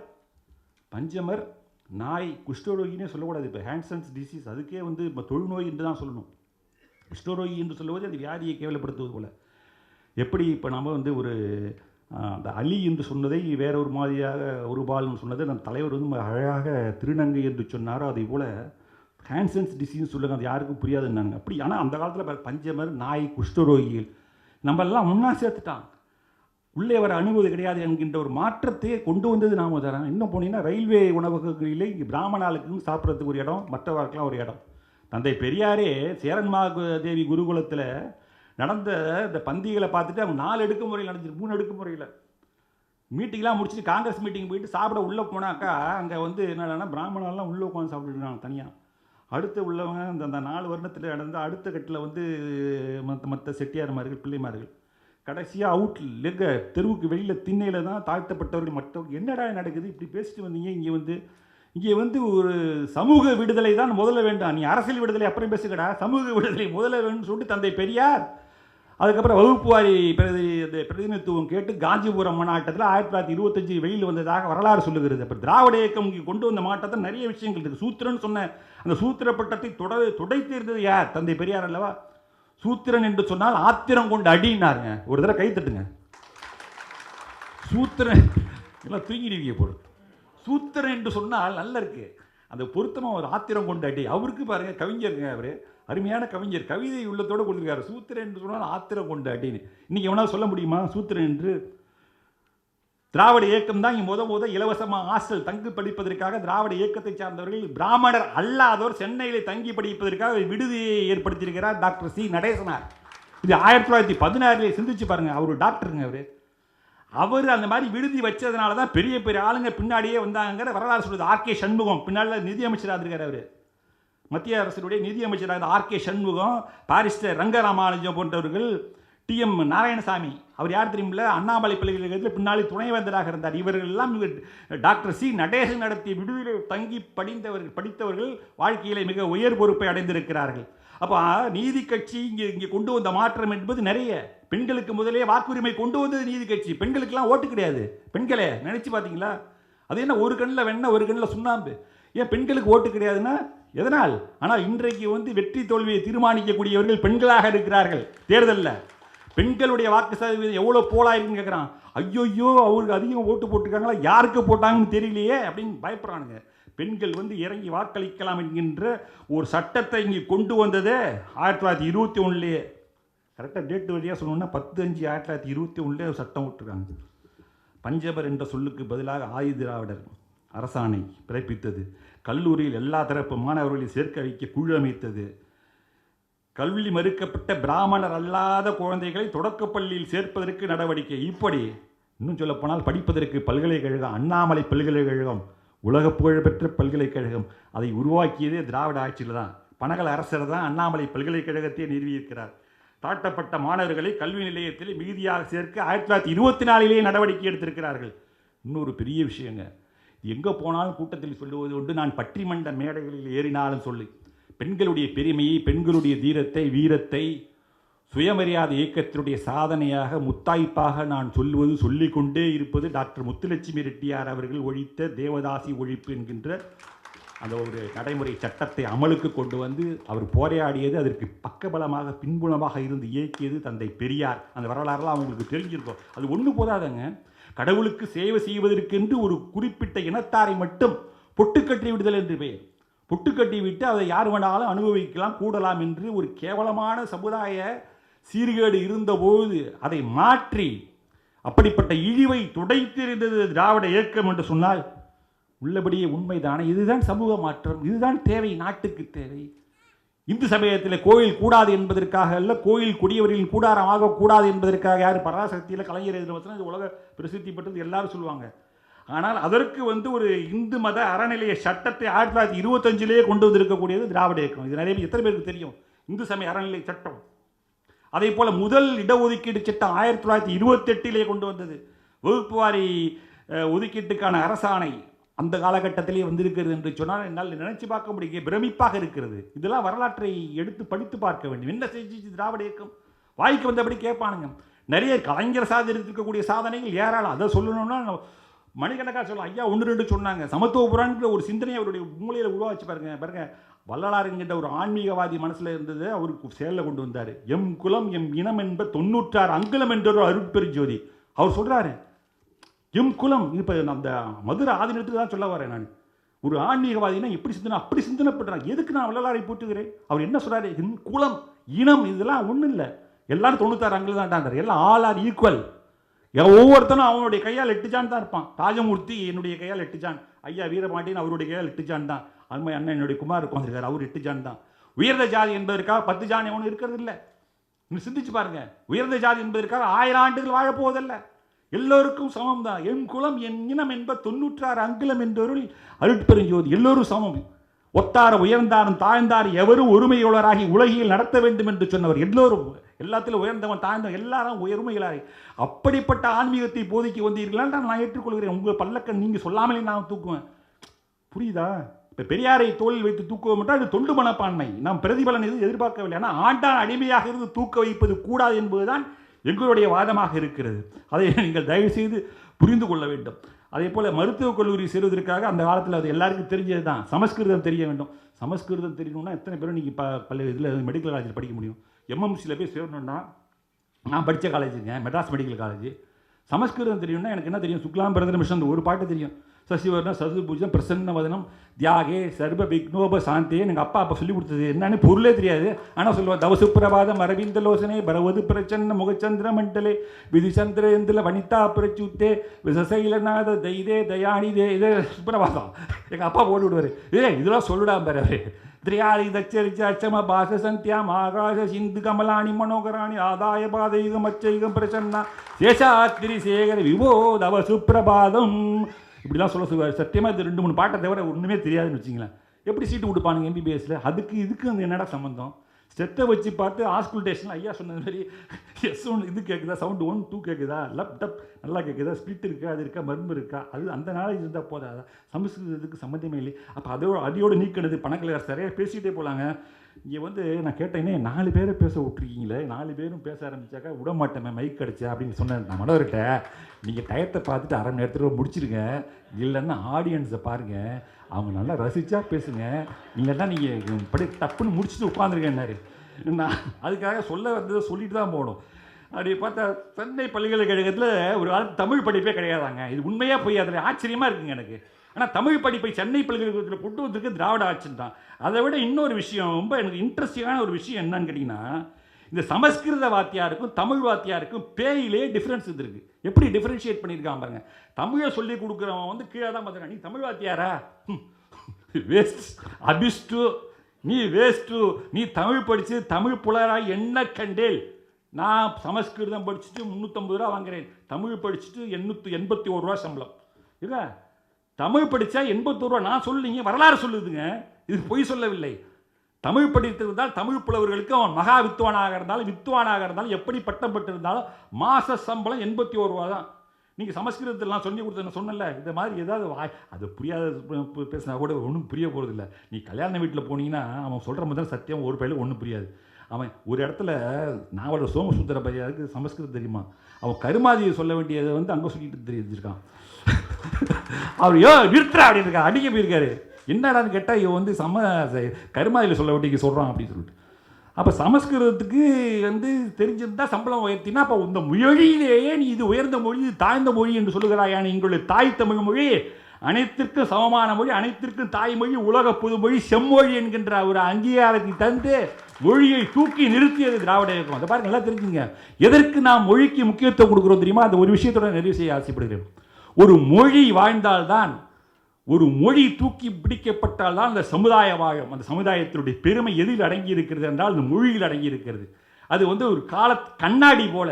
பஞ்சமர், நாய் குஷ்டரோகினே சொல்லக்கூடாது. இப்போ ஹேண்ட்சன்ஸ் டிசீஸ் அதுக்கே வந்து இப்போ தொழுநோய் என்று தான் சொல்லணும். குஷ்டரோகி என்று சொல்லுவது அது வியாதியை கேவலப்படுத்துவது போல. எப்படி இப்போ நம்ம வந்து ஒரு அந்த அலி என்று சொன்னதை வேற ஒரு மாதிரியாக ஒரு பால்னு சொன்னதை நம்ம தலைவர் வந்து அழகாக திருநங்கை என்று சொன்னாரோ, அதே போல் ஹேண்ட்சன்ஸ் டிசீஸ் சொல்லுங்க, அது யாருக்கும் புரியாதுன்னாங்க. அப்படி ஆனால் அந்த காலத்தில் பஞ்சமர், நாய், குஷ்டரோகிகள் நம்ம எல்லாம் ஒன்றா சேர்த்துட்டான். உள்ளே வர அனுமதி கிடையாது என்கின்ற ஒரு மாற்றத்தையே கொண்டு வந்தது நாம தரோம். இன்னும் போனீங்கன்னா ரயில்வே உணவகங்களிலே இங்கே பிராமணாளுக்குன்னு சாப்பிட்றதுக்கு ஒரு இடம், மற்றவர்களுக்கெல்லாம் ஒரு இடம். தந்தை பெரியாரே சேரன்மா தேவி குருகுலத்தில் நடந்த இந்த பந்திகளை பார்த்துட்டு அவங்க 4 அடுக்குமுறையில் நடந்துச்சு, 3 அடுக்குமுறையில் மீட்டிங்லாம் முடிச்சுட்டு காங்கிரஸ் மீட்டிங் போயிட்டு சாப்பிட உள்ளே போனாக்கா அங்கே வந்து என்னன்னா பிராமணாலாம் உள்ளே உட்காந்து சாப்பிட்டுருக்காங்க தனியாக. அடுத்து உள்ளவங்க அந்த 4 வருடத்தில் நடந்த அடுத்த கட்டில் வந்து மற்ற செட்டியார்மார்கள், பிள்ளைமார்கள். கடைசியாக அவுட்டில் எங்க தெருவுக்கு வெளியில் திண்ணையில் தான் தாழ்த்தப்பட்டவர்கள் மற்றவர்கள் என்னடா நடக்குது இப்படி பேசிட்டு வந்தீங்க. இங்கே வந்து ஒரு சமூக விடுதலை தான் முதல்ல வேண்டாம், நீ அரசியல் விடுதலை அப்புறம் பேசுகடா, சமூக விடுதலை முதல்ல வேணும்னு சொல்லிட்டு தந்தை பெரியார் அதுக்கப்புறம் வகுப்பு வாரி பிரதிநிதித்துவம் கேட்டு காஞ்சிபுரம் மாநாட்டத்தில் 1925 வெளியில் வந்ததாக வரலாறு சொல்லுகிறது. அப்போ திராவிட இயக்கம் இங்கே கொண்டு வந்த மாற்றத்தை நிறைய விஷயங்கள் இருக்குது. சூத்திரன் சொன்ன அந்த சூத்திர பட்டத்தை துடைத்து இருந்தது யார்? தந்தை பெரியார் அல்லவா. சூத்திரன் என்று சொன்னால் ஆத்திரம் கொண்டு அடினாருங்க. ஒரு தடவை கை தட்டுங்க. சூத்திரன் எல்லாம் தூங்கிடுவீங்க பொருள். சூத்திரன் என்று சொன்னால் நல்லா இருக்கு, அந்த பொருத்தமாக ஒரு ஆத்திரம் கொண்டு அடி. அவருக்கு பாருங்க கவிஞருங்க, அவர் அருமையான கவிஞர், கவிதை உள்ளத்தோடு கொடுத்துருக்காரு. சூத்திரன் என்று சொன்னால் ஆத்திரம் கொண்டு அடின்னு. இன்னைக்கு எவனால் சொல்ல முடியுமா சூத்திரன் என்று? திராவிட இயக்கம் தான் இங்கே இலவசமாக ஹாஸ்டல் தங்கி படிப்பதற்காக திராவிட இயக்கத்தை சார்ந்தவர்கள் பிராமணர் அல்லாதோர் சென்னையில் தங்கி படிப்பதற்காக விடுதியை ஏற்படுத்தியிருக்கிறார் டாக்டர் சி நடேசனார். இது 1916 சிந்திச்சு பாருங்க. அவர் டாக்டருங்க. அவர் அந்த மாதிரி விடுதி வச்சதுனால தான் பெரிய பெரிய ஆளுங்க பின்னாடியே வந்தாங்கிற வரலாறு சொல்லுது. ஆர்கே சண்முகம் பின்னால் நிதியமைச்சராக இருக்கார். அவர் மத்திய அரசுடைய நிதியமைச்சராக ஆர்கே சண்முகம், பாரிஸ்டர் ரங்கராமானுஜம் போன்றவர்கள், டிஎம் நாராயணசாமி, அவர் யார் தெரியுமில்ல, அண்ணாமலை பல்கலைக்கழகத்தில் பின்னாலே துணைவேந்தராக இருந்தார். இவர்கள் எல்லாம் டாக்டர் சி நடேசன் நடத்திய விடுதியில் தங்கி படித்தவர்கள் வாழ்க்கையிலே மிக உயர் பொறுப்பை அடைந்திருக்கிறார்கள். அப்போ நீதி கட்சி இங்கே கொண்டு வந்த மாற்றம் என்பது நிறைய. பெண்களுக்கு முதலே வாக்குரிமை கொண்டு வந்தது நீதி கட்சி. பெண்களுக்கெல்லாம் ஓட்டு கிடையாது. பெண்களே நினைச்சு பார்த்தீங்களா? அது என்ன, ஒரு கண்ணில் வெண்ணெய் ஒரு கண்ணில் சுண்ணாம்பு. ஏன் பெண்களுக்கு ஓட்டு கிடையாதுன்னா எதனால்? ஆனால் இன்றைக்கு வந்து வெற்றி தோல்வியை தீர்மானிக்கக்கூடியவர்கள் பெண்களாக இருக்கிறார்கள். தேர்தலில் பெண்களுடைய வாக்கு சதவீதம் எவ்வளோ போலாயிருக்குன்னு கேட்குறான். ஐயோயோ அவருக்கு அதிகம் ஓட்டு போட்டிருக்காங்களா, யாருக்கு போட்டாங்கன்னு தெரியலையே அப்படின்னு பயப்படுறானுங்க. பெண்கள் வந்து இறங்கி வாக்களிக்கலாம் என்கின்ற ஒரு சட்டத்தை இங்கே கொண்டு வந்ததே 1921 கரெக்டாக டேட் வழியாக சொல்லணும்னா 10/5/1921 ஒரு சட்டம் விட்டுருக்காங்க. பஞ்சமர் என்ற சொல்லுக்கு பதிலாக ஆதி திராவிடர் அரசாணை பிறப்பித்தது. கல்லூரியில் எல்லா தரப்பு மாணவர்களையும் சேர்க்க வைக்க குழு அமைத்தது. கல்வி மறுக்கப்பட்ட பிராமணர் அல்லாத குழந்தைகளை தொடக்கப்பள்ளியில் சேர்ப்பதற்கு நடவடிக்கை. இப்படி இன்னும் சொல்லப்போனால் படிப்பதற்கு பல்கலைக்கழகம், அண்ணாமலை பல்கலைக்கழகம் உலக புகழ்பெற்ற பல்கலைக்கழகம். அதை உருவாக்கியதே திராவிட ஆட்சியில் தான். பனகல் அரசர் தான் அண்ணாமலை பல்கலைக்கழகத்தை நிறுவியிருக்கிறார். தாழ்த்தப்பட்ட மாணவர்களை கல்வி நிலையத்தில் மிகுதியாக சேர்க்க 1924 நடவடிக்கை எடுத்திருக்கிறார்கள். இன்னொரு பெரிய விஷயங்க, எங்கே போனாலும் கூட்டத்தில் சொல்லுவது உண்டு, நான் பட்டிமன்ற மேடைகளில் ஏறினாலும் சொல்லி பெண்களுடைய பெருமையை, பெண்களுடைய தீரத்தை, வீரத்தை, சுயமரியாதை இயக்கத்தினுடைய சாதனையாக முத்தாய்ப்பாக நான் சொல்லிக்கொண்டே இருப்பது டாக்டர் முத்துலட்சுமி ரெட்டியார் அவர்கள் ஒழித்த தேவதாசி ஒழிப்பு என்கின்ற அந்த ஒரு நடைமுறை சட்டத்தை அமலுக்கு கொண்டு வந்து அவர் போராடியது. அதற்கு பக்கபலமாக பின்புலமாக இருந்து இயக்கியது தந்தை பெரியார். அந்த வரலாறுலாம் அவங்களுக்கு தெரிஞ்சிருக்கும். அது ஒன்று போதாதங்க, கடவுளுக்கு சேவை செய்வதற்கென்று ஒரு குறிப்பிட்ட இனத்தாரை மட்டும் பொட்டுக்கட்டி விடுதல் என்று பெயர். பொட்டுக்கட்டி விட்டு அதை யார் வேணாலும் அனுபவிக்கலாம், கூடலாம் என்று ஒரு கேவலமான சமுதாய சீர்கேடு இருந்தபோது அதை மாற்றி அப்படிப்பட்ட இழிவை துடைத்திருந்தது திராவிட இயக்கம் என்று சொன்னால் உள்ளபடியே உண்மைதானே? இதுதான் சமூக மாற்றம், இதுதான் தேவை, நாட்டுக்கு தேவை. இந்து சமயத்தில் கோயில் கூடாது என்பதற்காக அல்ல, கோயில் குடியவர்களின் கூடாரமாக கூடாது என்பதற்காக யார் பராசக்தியில் கலைஞர் எதிர்வசனம் இது உலக பிரசித்தி பெற்றது எல்லாரும் சொல்லுவாங்க. ஆனால் அதற்கு வந்து ஒரு இந்து மத அறநிலைய சட்டத்தை 1925 கொண்டு வந்திருக்கக்கூடியது திராவிட இயக்கம். இது நிறைய பேர் எத்தனை பேருக்கு தெரியும்? இந்து சமய அறநிலை சட்டம். அதே போல முதல் இடஒதுக்கீடு சட்டம் 1928 கொண்டு வந்தது. வகுப்பு வாரி ஒதுக்கீட்டுக்கான அரசாணை அந்த காலகட்டத்திலே வந்திருக்கிறது என்று சொன்னால் என்னால் நினைச்சு பார்க்க முடியும், பிரமிப்பாக இருக்கிறது. இதெல்லாம் வரலாற்றை எடுத்து படித்து பார்க்க வேண்டும். என்ன செஞ்சு திராவிட இயக்கம்? வாய்க்கு வந்தபடி கேட்பானுங்க. நிறைய கலைஞர் சாதி இருக்கக்கூடிய சாதனைகள் ஏராளம். அதை சொல்லணும்னா மணிக்கணக்காக சொல்லலாம். ஐயா 1-2 சொன்னாங்க. சமத்துவ புராணங்கிற ஒரு சிந்தனையை அவருடைய மூலையில் உருவாச்சு பாருங்க. வள்ளலாருங்கிட்ட ஒரு ஆன்மீகவாதி மனசில் இருந்தது, அவருக்கு செயலில் கொண்டு வந்தார். எம் குலம் எம் இனம் என்ப 96 அங்குலம் என்ற ஒரு அருட்பெருஞ்சோதி. அவர் சொல்கிறாரு எம் குலம். இப்போ அந்த மதுரை ஆதீனத்துக்கு தான் சொல்ல வரேன் நான். ஒரு ஆன்மீகவாதினா எப்படி சிந்தனை, அப்படி சிந்தனை பண்ணுறாங்க. எதுக்கு நான் வள்ளலாரை போட்டுக்கிறேன்? அவர் என்ன சொல்கிறாரு? எம் குலம் இனம் இதெல்லாம் ஒன்றும் இல்லை, எல்லாரும் 96 அங்குலம் தான். எல்லாம் ஆல் ஆர் ஈக்குவல். ஒவ்வொருத்தனும் அவனுடைய கையால் 8 ஜான் தான் இருப்பான். ராஜமூர்த்தி என்னுடைய கையால் 8 ஜான், ஐயா வீரபாண்டியன் அவருடைய கையால் 8 ஜான் தான், அம்மா அண்ணன் என்னுடைய குமார் உட்காந்துருக்காரு, அவர் 8 ஜான் தான். உயர்ந்த ஜாதி என்பதற்காக 10 ஜான் எவனும் இருக்கிறது இல்லை. நீங்கள் சிந்திச்சு பாருங்க. உயர்ந்த ஜாதி என்பதற்காக 1000 ஆண்டுகள் வாழப்போவதில்ல. எல்லோருக்கும் சமம் தான். என் குலம் என் இனம் என்ப 96 அங்குலம் என்றொருள் அருட்பெருஞ்சோதி. எல்லோரும் சமம். ஒத்தார உயர்ந்தாரும் தாழ்ந்தார் எவரும் ஒருமையுள்ளராகி உலகில் நடத்த வேண்டும் என்று சொன்னவர். எல்லோரும் எல்லாத்திலும் உயர்ந்தவன் தாழ்ந்தவன் எல்லாரும் உயர்மைகளாக அப்படிப்பட்ட ஆன்மீகத்தை போதிக்க வந்தீர்களால் நான் ஏற்றுக்கொள்கிறேன். உங்கள் பல்லக்கன் நீங்கள் சொல்லாமலே நான் தூக்குவேன். புரியுதா? இப்போ பெரியாரை தோளில் வைத்து தூக்குவோம் என்றால் அது தொண்டு மனப்பான்மை. நாம் பிரதிபலன் எதுவும் எதிர்பார்க்கவில்லை. ஆனால் ஆண்டான் அடிமையாக இருந்து தூக்க வைப்பது கூடாது என்பதுதான் எங்களுடைய வாதமாக இருக்கிறது. அதை நீங்கள் தயவு செய்து புரிந்து கொள்ள வேண்டும். அதே போல் மருத்துவக் கல்லூரி சேருவதற்காக அந்த காலத்தில் அது எல்லாருக்கும் தெரிஞ்சது தான். சமஸ்கிருதம் தெரிய வேண்டும். சமஸ்கிருதம் தெரியணும்னா எத்தனை பேரும் நீங்கள் பல இதில் மெடிக்கல் காலேஜில் படிக்க முடியும். எம்எம்சியில் போய் சேரணுன்னா, நான் படித்த காலேஜுங்க மெட்ராஸ் மெடிக்கல் காலேஜ். சமஸ்கிருதம் தெரியும்னா எனக்கு என்ன தெரியும்? சுக்லாம் பிரதர மிஷன் ஒரு பாட்டு தெரியும். சசிவர்ணம் சதுபூஜம் பிரசன்ன வதனம் தியாகே சர்வ விக்னோப சாந்தே. எங்கள் அப்பா அப்போ சொல்லி கொடுத்தது என்னன்னு பொருளே தெரியாது. ஆனால் சொல்லுவார் தவசுப்பிரபாதம் அரவிந்த லோசனே பரவது பிரச்சன்ன முகச்சந்திர மண்டலே விதிச்சந்திரேந்திர வனிதா பிரச்சுத்தே விசசைலநாத தைதே தயானிதே. இதே சுப்பிரபாதம் எங்கள் அப்பா போட்டு விடுவார். இதெல்லாம் சொல்லுடா பாரு. திரியாரி தச்சரிச்ச அச்சம பாச சந்தியாம் ஆகாச சிந்து கமலாணி மனோகராணி ஆதாய பாதைகம் அச்சைகம் பிரசன்னா சேஷாத்திரி சேகர விபோ தவ சுப்பிரபாதம். இப்படிலாம் சொல்லுவார். சத்தியமாக இது 2-3 பாட்டை தவிர ஒன்றுமே தெரியாதுன்னு வச்சிங்களேன். எப்படி சீட்டு கொடுப்பானுங்க எம்பிபிஎஸ்சில்? அதுக்கு இதுக்கு அந்த என்னடா சம்மந்தம்? ஸ்டெத்தை வச்சு பார்த்து ஆஸ்குல்டேஷன் ஐயா சொன்னது மாதிரி S1 இது கேட்குதா, சவுண்டு 1 2 கேட்குதா, லேப்டாப் நல்லா கேட்குதா, ஸ்பிளிட் இருக்கா, அது இருக்கா, மருந்து இருக்கா, அது அந்த நாளைக்கு இருந்தால் போதாதா? சமஸ்கிருதத்துக்கு சம்மந்தமே இல்லை. அப்போ அடியோடு நீக்கினது பணக்கலையார் சரியாக பேசிகிட்டே போகலாங்க. இங்கே நான் கேட்டேன்னே 4 பேரை பேச விட்ருக்கீங்களே, 4 பேரும் பேச ஆரம்பித்தாக்கா விட மாட்டேன் மைக் அடிச்சா அப்படின்னு சொன்னேன் நான் மனோர்கிட்ட. நீங்கள் டயத்தை பார்த்துட்டு அரை மணி நேரத்தில் முடிச்சிருங்க, இல்லைன்னா ஆடியன்ஸை பாருங்கள், அவங்க நல்லா ரசித்தா பேசுங்க, இல்லைன்னா நீங்கள் படி தப்புன்னு முடிச்சுட்டு உட்காந்துருக்கேன்னாரு. நான் அதுக்காக சொல்ல வந்ததை சொல்லிட்டு தான் போகணும். அப்படி பார்த்தா சென்னை பல்கலைக்கழகத்தில் ஒரு காலத்து தமிழ் படிப்பே கிடையாதாங்க. இது உண்மையாக போய் அதில் ஆச்சரியமாக இருக்குங்க எனக்கு. ஆனால் தமிழ் படிப்பை சென்னை பல்கலைக்கழகத்தில் கொண்டு வந்திருக்கு திராவிட ஆட்சின்னு தான். அதை விட இன்னொரு விஷயம், ரொம்ப எனக்கு இன்ட்ரெஸ்டிங்கான ஒரு விஷயம் என்னன்னு கேட்டிங்கன்னா, இந்த சமஸ்கிருத வாத்தியாருக்கும் தமிழ் வாத்தியாருக்கும் பேயிலே டிஃப்ரென்ஸ் இருக்குது. எப்படி டிஃப்ரென்ஷியேட் பண்ணியிருக்கான் பாருங்க. தமிழை சொல்லி கொடுக்குறவன் கீழே தான் பார்த்துருக்கான். நீ தமிழ் வாத்தியாரா? வேஸ்ட் அபிஸ்டு, நீ வேஸ்ட்டு, நீ தமிழ் படித்து தமிழ் புலராய் என்ன கண்டேல். நான் சமஸ்கிருதம் படிச்சுட்டு 350 ரூபா வாங்குறேன், தமிழ் படிச்சுட்டு 881 ரூபா சம்பளம். இல்லை, தமிழ் படித்தா 81 ரூபா. நான் சொல்லுங்க, வரலாறு சொல்லுதுங்க, இது பொய் சொல்லவில்லை. தமிழ் படித்திருந்தால் தமிழ் புலவர்களுக்கு அவன் மகா வித்துவானாக இருந்தாலும் எப்படி பட்டம் பெற்றிருந்தாலும் மாத சம்பளம் 81 ரூபா தான். நீங்கள் சமஸ்கிருதத்திலாம் சொல்லி கொடுத்த சொன்னல, இந்த மாதிரி ஏதாவது அது புரியாத பேசினா கூட ஒன்றும் புரிய போகிறதில்ல. நீ கல்யாண வீட்டில் போனீங்கன்னா அவன் சொல்கிற மாதிரி சத்தியம் ஒரு பையில ஒன்றும் புரியாது. அவன் ஒரு இடத்துல நாவலர் சோமசுந்தர பையாருக்கு சமஸ்கிருதம் தெரியுமா, அவன் கருமாதியை சொல்ல வேண்டியதை அங்கே சொல்லிட்டு தெரிஞ்சிருக்கான். அவர் நிறுத்துறா அப்படின்னு இருக்கா, அடிக்க போயிருக்காரு. என்னடான்னு கேட்டால் இவன் கருமாதியில் சொல்ல வேண்டிய சொல்கிறான் அப்படின்னு சொல்லிட்டு. அப்போ சமஸ்கிருதத்துக்கு தெரிஞ்சிருந்தால் சம்பளம் உயர்த்தினா, அப்போ இந்த மொழியிலேயே நீ இது உயர்ந்த மொழி, இது தாழ்ந்த மொழி என்று சொல்லுகிறாயான். எங்களுடைய தாய் தமிழ் மொழி அனைத்திற்கும் சமமான மொழி, அனைத்திற்கும் தாய்மொழி, உலக புதுமொழி, செம்மொழி என்கின்ற ஒரு அங்கீகாரத்தை தந்து மொழியை தூக்கி நிறுத்தியது திராவிட இயக்கம். அதை பாருங்க, நல்லா தெரிஞ்சுங்க. எதற்கு நாம் மொழிக்கு முக்கியத்துவம் கொடுக்குறோம் தெரியுமா? அந்த ஒரு விஷயத்தோட நிறைவு செய்ய ஆசைப்படுகிறேன். ஒரு மொழி வாழ்ந்தால்தான், ஒரு மொழி தூக்கி பிடிக்கப்பட்டால் தான் அந்த சமுதாய வாழும். அந்த சமுதாயத்தினுடைய பெருமை எதில் அடங்கி இருக்கிறது என்றால் அந்த மொழியில் அடங்கி இருக்கிறது. அது ஒரு கண்ணாடி போல.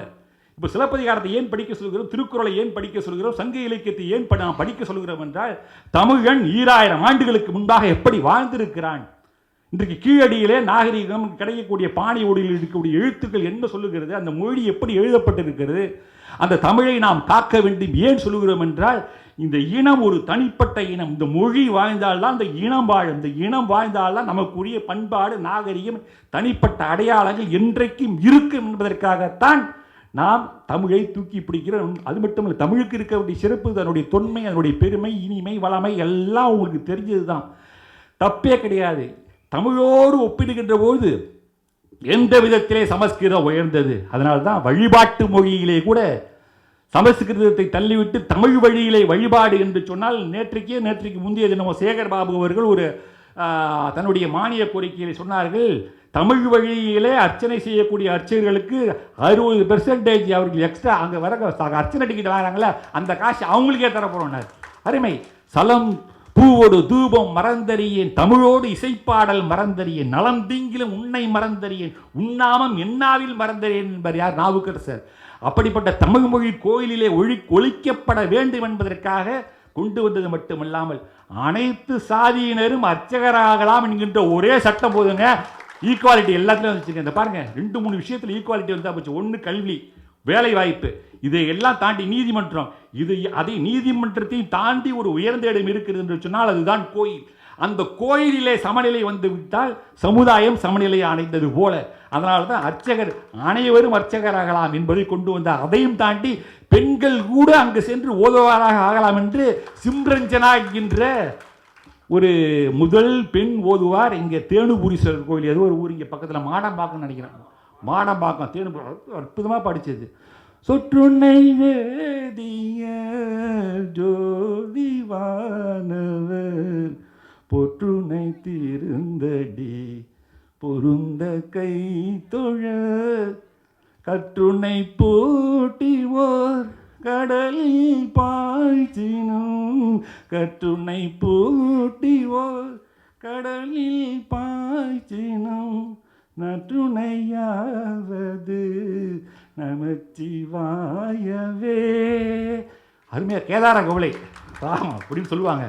இப்போ சிலப்பதிகாரத்தை ஏன் படிக்க சொல்கிறோம், திருக்குறளை ஏன் படிக்க சொல்கிறோம், சங்க இலக்கியத்தை ஏன் நாம் படிக்க சொல்கிறோம் என்றால், தமிழன் 2000 ஆண்டுகளுக்கு முன்பாக எப்படி வாழ்ந்திருக்கிறான். இன்றைக்கு கீழடியிலே நாகரிகம் கிடைக்கக்கூடிய பாணி ஓடியில் இருக்கக்கூடிய எழுத்துக்கள் என்ன சொல்லுகிறது, அந்த மொழி எப்படி எழுதப்பட்டிருக்கிறது, அந்த தமிழை நாம் காக்க வேண்டும். ஏன் சொல்லுகிறோம் என்றால், இந்த இனம் ஒரு தனிப்பட்ட இனம். இந்த மொழி வாழ்ந்தால்தான் இந்த இனம் வாழும். இந்த இனம் வாழ்ந்தால்தான் நமக்குரிய பண்பாடு, நாகரிகம், தனிப்பட்ட அடையாளங்கள் என்றைக்கும் இருக்கும் என்பதற்காகத்தான் நாம் தமிழை தூக்கி பிடிக்கிறோம். அது மட்டும் இல்லை, தமிழுக்கு இருக்க வேண்டிய சிறப்பு, அதனுடைய தொன்மை, அதனுடைய பெருமை, இனிமை, வளமை எல்லாம் உங்களுக்கு தெரிஞ்சது தான், தப்பே கிடையாது. தமிழோடு ஒப்பிடுகின்ற போது எந்த விதத்திலே சமஸ்கிருதம் உயர்ந்தது. அதனால தான் வழிபாட்டு மொழியிலே கூட சமஸ்கிருதத்தை தள்ளிவிட்டு தமிழ் வழியிலே வழிபாடு என்று சொன்னால், நேற்றைக்கு முந்தைய தினம் சேகர் பாபு அவர்கள் ஒரு தன்னுடைய மானிய கோரிக்கையை சொன்னார்கள், தமிழ் வழியிலே அர்ச்சனை செய்யக்கூடிய அர்ச்சகர்களுக்கு 60% அவர்கள் எக்ஸ்ட்ரா அங்கே வர அர்ச்சனை டிக்கெட் வராங்களே அந்த காசு அவங்களுக்கே தரப்போறார். அருமை. சலம் பூவோடு தூபம் மறந்தறியேன், தமிழோடு இசைப்பாடல் மறந்தறியேன், நலம் தீங்கிலும் உன்னை மறந்தறியேன், உண்ணாமம் என்னாவில் மறந்தறியேன் என்பார் யார்? நாவுக்கரசர். அப்படிப்பட்ட தமிழ் மொழி கோயிலிலே ஒழிக்கப்பட வேண்டும் என்பதற்காக கொண்டு வந்தது மட்டுமல்லாமல் அனைத்து சாதியினரும் அர்ச்சகராகலாம் என்கின்ற ஒரே சட்டம் போதுங்க. ஈக்குவாலிட்டி எல்லாத்துலையும் வந்துச்சுங்க. இந்த பாருங்க, 2-3 விஷயத்தில் ஈக்குவாலிட்டி வந்தா போச்சு. ஒன்று கல்வி, வேலை வாய்ப்பு, இதை எல்லாம் தாண்டி நீதிமன்றம், அதை நீதிமன்றத்தையும் தாண்டி ஒரு உயர்ந்த இடம் இருக்கிறது என்று சொன்னால் அதுதான் கோயில். அந்த கோயிலிலே சமநிலை வந்து விட்டால் சமுதாயம் சமநிலை அடைந்தது போல. அதனால தான் அர்ச்சகர் அனைவரும் அர்ச்சகராகலாம் என்பதை கொண்டு வந்தார். அதையும் தாண்டி பெண்கள் கூட அங்கு சென்று ஓதுவாராக ஆகலாம் என்று சிம்ரஞ்சனா என்கின்ற ஒரு முதல் பெண் ஓதுவார் இங்கே தேனுபுரீஸ்வரர் கோயில், ஏதோ ஒரு ஊர் இங்கே பக்கத்தில் மாடம்பாக்கம்னு நினைக்கிறேன், மாடம்பாக்கம் தேனுபுரம், அற்புதமாக படித்தது. சொற்றுனை வேதிய ஜோதிவானவர் பொற்றுனை திருந்தடி பொருந்த கை தொழ கற்றுனை போட்டிவோர் கடலில் பாய்ச்சினும் கற்றுனை போட்டிவோர் கடலில் பாய்ச்சினும் நற்றுணையாவது நமச்சிவாயவே. அருமையா கேதார கவலை அப்படின்னு சொல்லுவாங்க.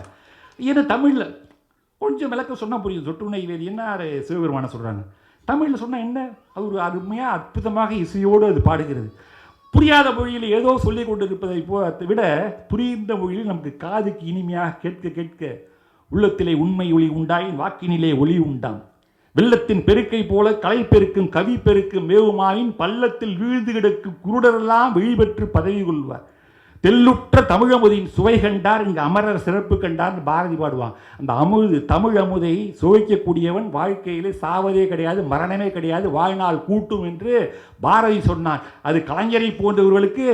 ஏன்னா தமிழில் கொஞ்சம் விளக்க சொன்னால் புரியும். சொட்டுணை வேதி என்ன சிவபெருமான சொல்கிறாங்க, தமிழில் சொன்னால் என்ன, அது ஒரு அருமையாக அற்புதமாக இசையோடு அது பாடுகிறது. புரியாத மொழியில் ஏதோ சொல்லிக் கொண்டு இருப்பதை விட புரிந்த மொழியில் நமக்கு காதுக்கு இனிமையாக கேட்க கேட்க உள்ளத்திலே உண்மை ஒளி உண்டாயின் வாக்கினிலே ஒளி உண்டாம். வெள்ளத்தின் பெருக்கை போல கலை பெருக்கும் கவி பெருக்கும் மேவுமாயின் பள்ளத்தில் வீழ்ந்து கிடக்கும் குருடரெல்லாம் வெளிபெற்று பதவி கொள்வார். தெல்லுற்ற தமிழமுதின் சுவை கண்டார் இங்கு அமரர் சிறப்பு கண்டார் பாரதி பாடுவான். அந்த அமுது தமிழ் அமுதை சுவைக்கக்கூடியவன் வாழ்க்கையிலே சாவதே கிடையாது, மரணமே கிடையாது, வாழ்நாள் கூட்டும் என்று பாரதி சொன்னான். அது கலைஞரை போன்றவர்களுக்கு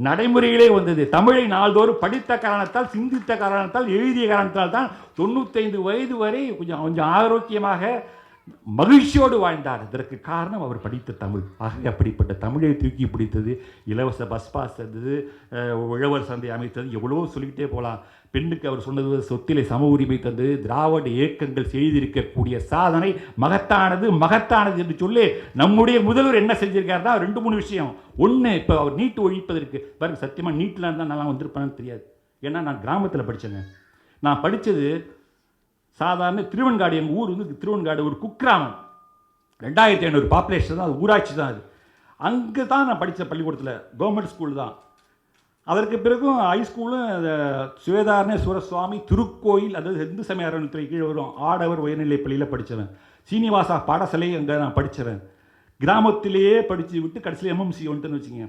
நடைமுறையிலே வந்தது. தமிழை நாள்தோறும் படித்த காரணத்தால், சிந்தித்த காரணத்தால், எழுதிய காரணத்தால் தான் 95 வயது வரை கொஞ்சம் ஆரோக்கியமாக மகிழ்ச்சியோடு வாழ்ந்தார். இதற்கு காரணம் அவர் படித்த தமிழ். ஆகவே அப்படிப்பட்ட தமிழை தூக்கி பிடித்தது, இலவச பஸ் பாஸ் தந்தது, உழவர் சந்தை அமைத்தது, எவ்வளவோ சொல்லிக்கிட்டே போகலாம். பெண்ணுக்கு அவர் சொன்னது சொத்திலே சம உரிமை தந்தது, திராவிட இயக்கங்கள் செய்திருக்கக்கூடிய சாதனை மகத்தானது மகத்தானது என்று சொல்லி நம்முடைய முதல்வர் என்ன செஞ்சிருக்காருன்னா 2-3 விஷயம். ஒன்று, இப்போ அவர் நீட்டு ஒழிப்பதற்கு பாருங்க, சத்தியமாக நீட்டில் இருந்தால் நல்லா வந்திருப்பான்னு தெரியாது. ஏன்னா நான் கிராமத்தில் படித்தேங்க. நான் படித்தது சாதாரண திருவெண்காடு, எங்கள் ஊர் வந்து திருவெண்காடு ஒரு குக்கிராமம், 2500 பாப்புலேஷன் தான், அது ஊராட்சி தான். அது அங்கே தான் நான் படித்த பள்ளிக்கூடத்தில், கவர்மெண்ட் ஸ்கூல் தான். அதற்கு பிறகும் ஹைஸ்கூலும் சுவேதாரணேஸ்வர சுவாமி திருக்கோயில், அதாவது இந்து சமய அறநிலையத்துறை கீழே வரும் ஆடவர் உயர்நிலை பள்ளியில் படித்தவன். சீனிவாசா பாடசாலை அங்கே நான் படித்தவன். கிராமத்திலேயே படித்து விட்டு கடைசியில் எம்எம்சி வந்துட்டுன்னு வச்சுங்க.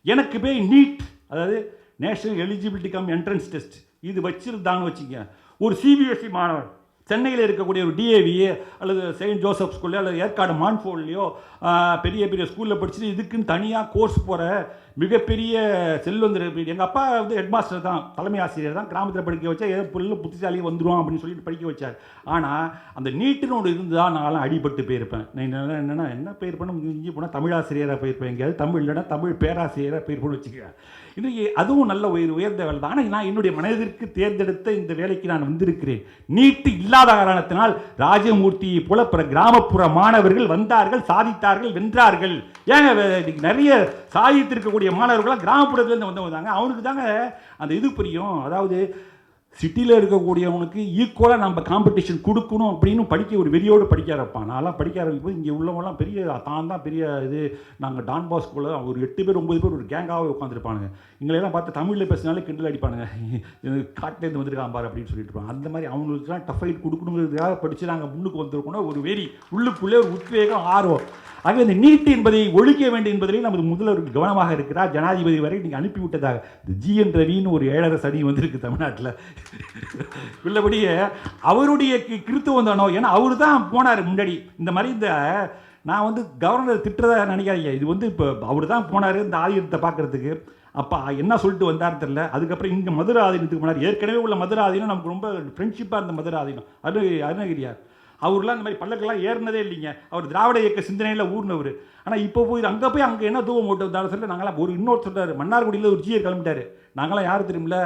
எனக்கு போய் நீட், அதாவது national eligibility come entrance test, இது வச்சிருந்தான்னு வச்சுங்க. ஒரு சிபிஎஸ்சி மாணவர் சென்னையில் இருக்கக்கூடிய ஒரு டிஏவி அல்லது செயின்ட் ஜோசப் ஸ்கூல்லையோ அல்லது ஏற்காடு மான்ஃபோல்லையோ பெரிய பெரிய ஸ்கூலில் படிச்சுட்டு இதுக்குன்னு தனியாக கோர்ஸ் போகிற மிகப்பெரிய செல்வந்தர். எங்கள் அப்பா வந்து ஹெட் மாஸ்டர் தான், தலைமை ஆசிரியர் தான். கிராமத்தில் படிக்க வச்சா ஏதோ பிள்ளை புத்திசாலியாக வந்துடும் அப்படின்னு சொல்லிட்டு படிக்க வச்சார். ஆனால் அந்த நீட்டுன்னு ஒன்று இருந்தால் நான்லாம் அடிபட்டு போயிருப்பேன். நான் என்னென்னா என்ன போயிருப்பேன்னு இங்கே போனால் தமிழ் ஆசிரியராக போயிருப்பேன், எங்கேயாவது தமிழ் இல்லைன்னா தமிழ் பேராசிரியராக போயிருப்பேன்னு வச்சுக்கிறேன். இன்றைக்கி அதுவும் நல்ல உயர்ந்த வேலை தான். ஆனால் நான் என்னுடைய மனதிற்கு தேர்ந்தெடுத்த இந்த வேலைக்கு நான் வந்திருக்கிறேன். நீட்டு இல்லாத காரணத்தினால் ராஜமூர்த்தியை போல பிற கிராமப்புற மாணவர்கள் வந்தார்கள், சாதித்தார்கள், வென்றார்கள். ஏங்க நிறைய சாதித்திருக்கக்கூடிய மாணவர்களாக கிராமப்புறத்துலேருந்து வந்தாங்க. அவனுக்கு தாங்க அந்த இது புரியும். அதாவது சிட்டியில் இருக்கக்கூடியவனுக்கு ஈக்குவலாக நம்ம காம்படிஷன் கொடுக்கணும் அப்படின்னு படிக்க ஒரு வெறியோடு படிக்க ஆரம்பிப்பான். நான்லாம் படிக்க ஆரம்பிக்கும் இங்கே உள்ளவங்கலாம் பெரிய தான் பெரிய இது. நாங்கள் டான் பாஸ்கோவில் ஒரு 8 பேர் 9 பேர் ஒரு கேங்காகவே உட்காந்துருப்பானுங்க. எங்களையெல்லாம் பார்த்து தமிழில் பேசினாலே கிண்டல் அடிப்பானுங்க. காட்டிலேருந்து வந்துருக்கான் பாரு அப்படின்னு சொல்லிட்டு இருப்பாங்க. அந்த மாதிரி அவங்களுக்குலாம் டஃப் ஃபைட் கொடுக்கணுங்கிறதுக்காக படித்து நாங்கள் முன்னுக்கு வந்திருக்கோம்னா ஒரு வெறி, உள்ளுக்குள்ளே ஒரு உத்வேகம், ஆர்வம். ஆக இந்த நீட் என்பதை ஒழிக்க வேண்டும் என்பதிலே நமது முதல்வர் கவனமாக இருக்கிறார். ஜனாதிபதி வரை நீங்கள் அனுப்பிவிட்டதாக இந்த ஜிஎன் ரவின்னு ஒரு 7.5 சனி வந்திருக்கு தமிழ்நாட்டில். உள்ளபடியே அவருடைய கிறித்துவம் தானோ, ஏன்னா அவரு தான் போனார் முன்னாடி. இந்த மாதிரி இந்த நான் வந்து கவர்னர் திட்டுறதா நினைக்காதீங்க. இது வந்து இப்போ அவர் தான் போனார் இந்த ஆதீனத்தை பார்க்குறதுக்கு. அப்போ என்ன சொல்லிட்டு வந்தார் தெரியல. அதுக்கப்புறம் இங்கே மதுரை ஆதீனத்துக்கு போனார். ஏற்கனவே உள்ள மதுரை ஆதீனம் நமக்கு ரொம்ப ஃப்ரெண்ட்ஷிப்பாக இருந்த மதுரை ஆதீனம் அருணகிரியார். அவர்லாம் இந்த மாதிரி பல்லக்கெல்லாம் ஏறினதே இல்லைங்க. அவர் திராவிட இயக்க சிந்தனையில் ஊர்னவர். ஆனால் இப்போ போய் அங்கே என்ன தூவம் போட்டு வந்தாலும் சொல்லி நாங்களாம் ஒரு இன்னொரு சொல்கிறார், மன்னார்குடியில் ஒரு ஜியர் கிளம்பிட்டார். நாங்களாம் யார் தெரியுமில்ல,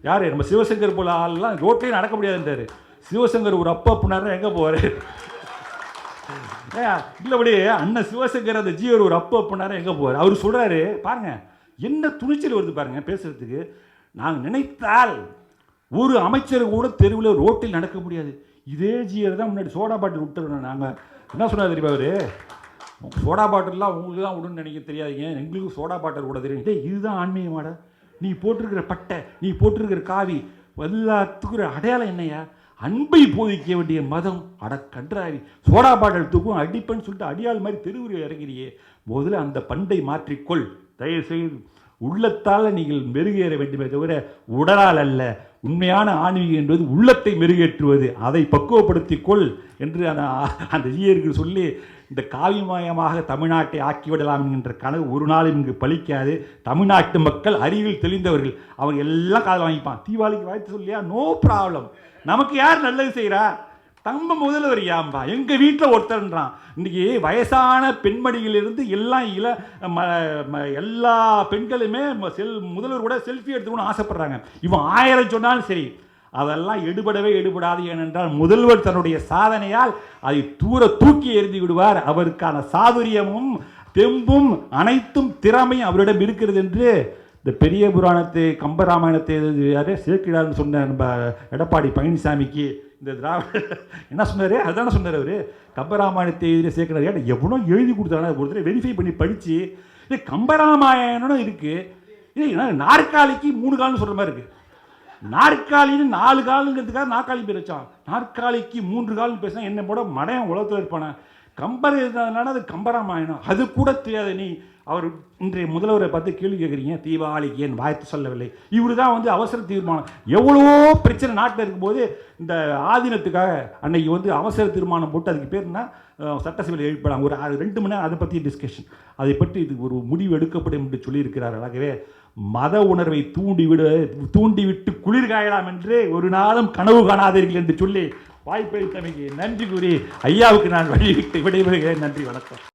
யார் நம்ம சிவசங்கர் போல ஆள்லாம் ரோட்லேயே நடக்க முடியாதுன்றார். சிவசங்கர் ஒரு அப்பா அப்படின்னாரு எங்கே போவார்? இல்லைபடி அண்ணன் சிவசங்கர் அந்த ஜியர் ஒரு அப்பா அப்படின்னாரு எங்கே போவார்? அவர் சொல்கிறாரு பாருங்கள், என்ன துணிச்சல் வருது பாருங்கள் பேசுகிறதுக்கு. நாங்கள் நினைத்தால் ஒரு அமைச்சர் கூட தெருவில் ரோட்டில் நடக்க முடியாது. இதே ஜியர் தான் முன்னாடி சோடா பாட்டில் விட்டுருந்தோம். நாங்கள் என்ன சொன்னார் தெரியுமா அவர்? சோடா பாட்டில்லாம் உங்களுக்கு தான் விடுன்னு நினைக்க தெரியாதீங்க, எங்களுக்கு சோடா பாட்டில் கூட தெரியும். டே இதுதான் ஆன்மீகமாட, நீ போட்டிருக்கிற பட்டை, நீ போட்டிருக்கிற காவி எல்லாத்துக்கும் அடையாளம் என்னையா? அன்பை போதிக்க வேண்டிய மதம். அட கன்றாவி, சோடா பாட்டில் தூக்கும் அடிப்பேன்னு சொல்லிட்டு அடியாள் மாதிரி தெருவில் இறங்கிறியே. முதல்ல அந்த பண்டை மாற்றிக்கொள் தயவுசெய்து. உள்ளத்தால் நீங்கள் மெருகேற வேண்டுமே தவிர உடலால் அல்ல. உண்மையான ஆன்மீகம் என்பது உள்ளத்தை மெருகேற்றுவது. அதை பக்குவப்படுத்திக்கொள் என்று அந்த ஜீயர்கள் சொல்லி இந்த காவிமயமாக தமிழ்நாட்டை ஆக்கிவிடலாம் என்கின்ற கனவு ஒரு நாளும் இங்கு பலிக்காது. தமிழ்நாட்டு மக்கள் அறிவில் தெளிந்தவர்கள். அவங்க எல்லாம் காதல் வாங்கிப்பான். தீபாவளிக்கு வாழ்த்து சொல்லியா, நோ ப்ராப்ளம். நமக்கு யார் நல்லது செய்கிறா? தம்ப முதல்வர் யாம்பா எங்கள் வீட்டில் ஒருத்தர்ன்றான். இன்றைக்கி வயசான பெண்மணிகளிலிருந்து எல்லாம் எல்லா பெண்களுமே முதல்வர் கூட செல்ஃபி எடுத்துக்கணும்னு ஆசைப்படுறாங்க. இவன் 1000 சொன்னாலும் சரி, அதெல்லாம் எடுபடாது. ஏனென்றால் முதல்வர் தன்னுடைய சாதனையால் அதை தூக்கி எறிந்து விடுவார். அவருக்கான சாதுரியமும் தெம்பும் அனைத்தும் திறமையும் அவரிடம் இருக்கிறது என்று இந்த பெரிய புராணத்தை கம்பராமாயணத்தை யாரே சேர்க்கிறார்னு சொன்ன நம்ம எடப்பாடி பழனிசாமிக்கு இந்த திராவிட என்ன சொன்னார்? அதுதானே சொன்னார் அவர். கம்பராமாயணத்தை எழுதி சேர்க்கிறார். ஏன்னா எவ்வளோ எழுதி கொடுத்தாங்க, ஒருத்தர் வெரிஃபை பண்ணி படித்து இது கம்பராமாயணம் இருக்குது. இது நாற்காலிக்கு 3 கால்னு சொல்கிற மாதிரி இருக்குது. நாற்காலின்னு 4 காலுங்கிறதுக்காக நாற்காலி பேர் வச்சான். நாற்காலிக்கு 3 கால்னு பேசினா என்ன போட மடையன் உலகத்தில் இருப்பானே. கம்பர் இருந்ததுனால அது கம்பராமாயணம். அது கூட தெரியாது. நீ அவர் இன்றைய முதல்வரை பார்த்து கேள்வி கேட்குறீங்க, தீபாவளிக்கு ஏன் வாழ்த்து சொல்லவில்லை? இவர் தான் வந்து அவசர தீர்மானம், எவ்வளோ பிரச்சனை நாட்டில் இருக்கும்போது இந்த ஆதீனத்துக்காக அன்னைக்கு அவசர தீர்மானம் போட்டு அதுக்கு பேர்னா சட்டசபையில் எழுப்பலாம். ஒரு 2 மணி நேரம் அதை பற்றி டிஸ்கஷன், அதை பற்றி இது ஒரு முடிவு எடுக்கப்படும் என்று சொல்லியிருக்கிறார். ஆகவே மத உணர்வை தூண்டிவிட்டு குளிர்காயலாம் என்று ஒரு நாளும் கனவு காணாதீர்கள் என்று சொல்லி வாய்ப்பளித்தமைக்கு நன்றி கூறி ஐயாவுக்கு நான் விடைபெறுகிறேன். நன்றி, வணக்கம்.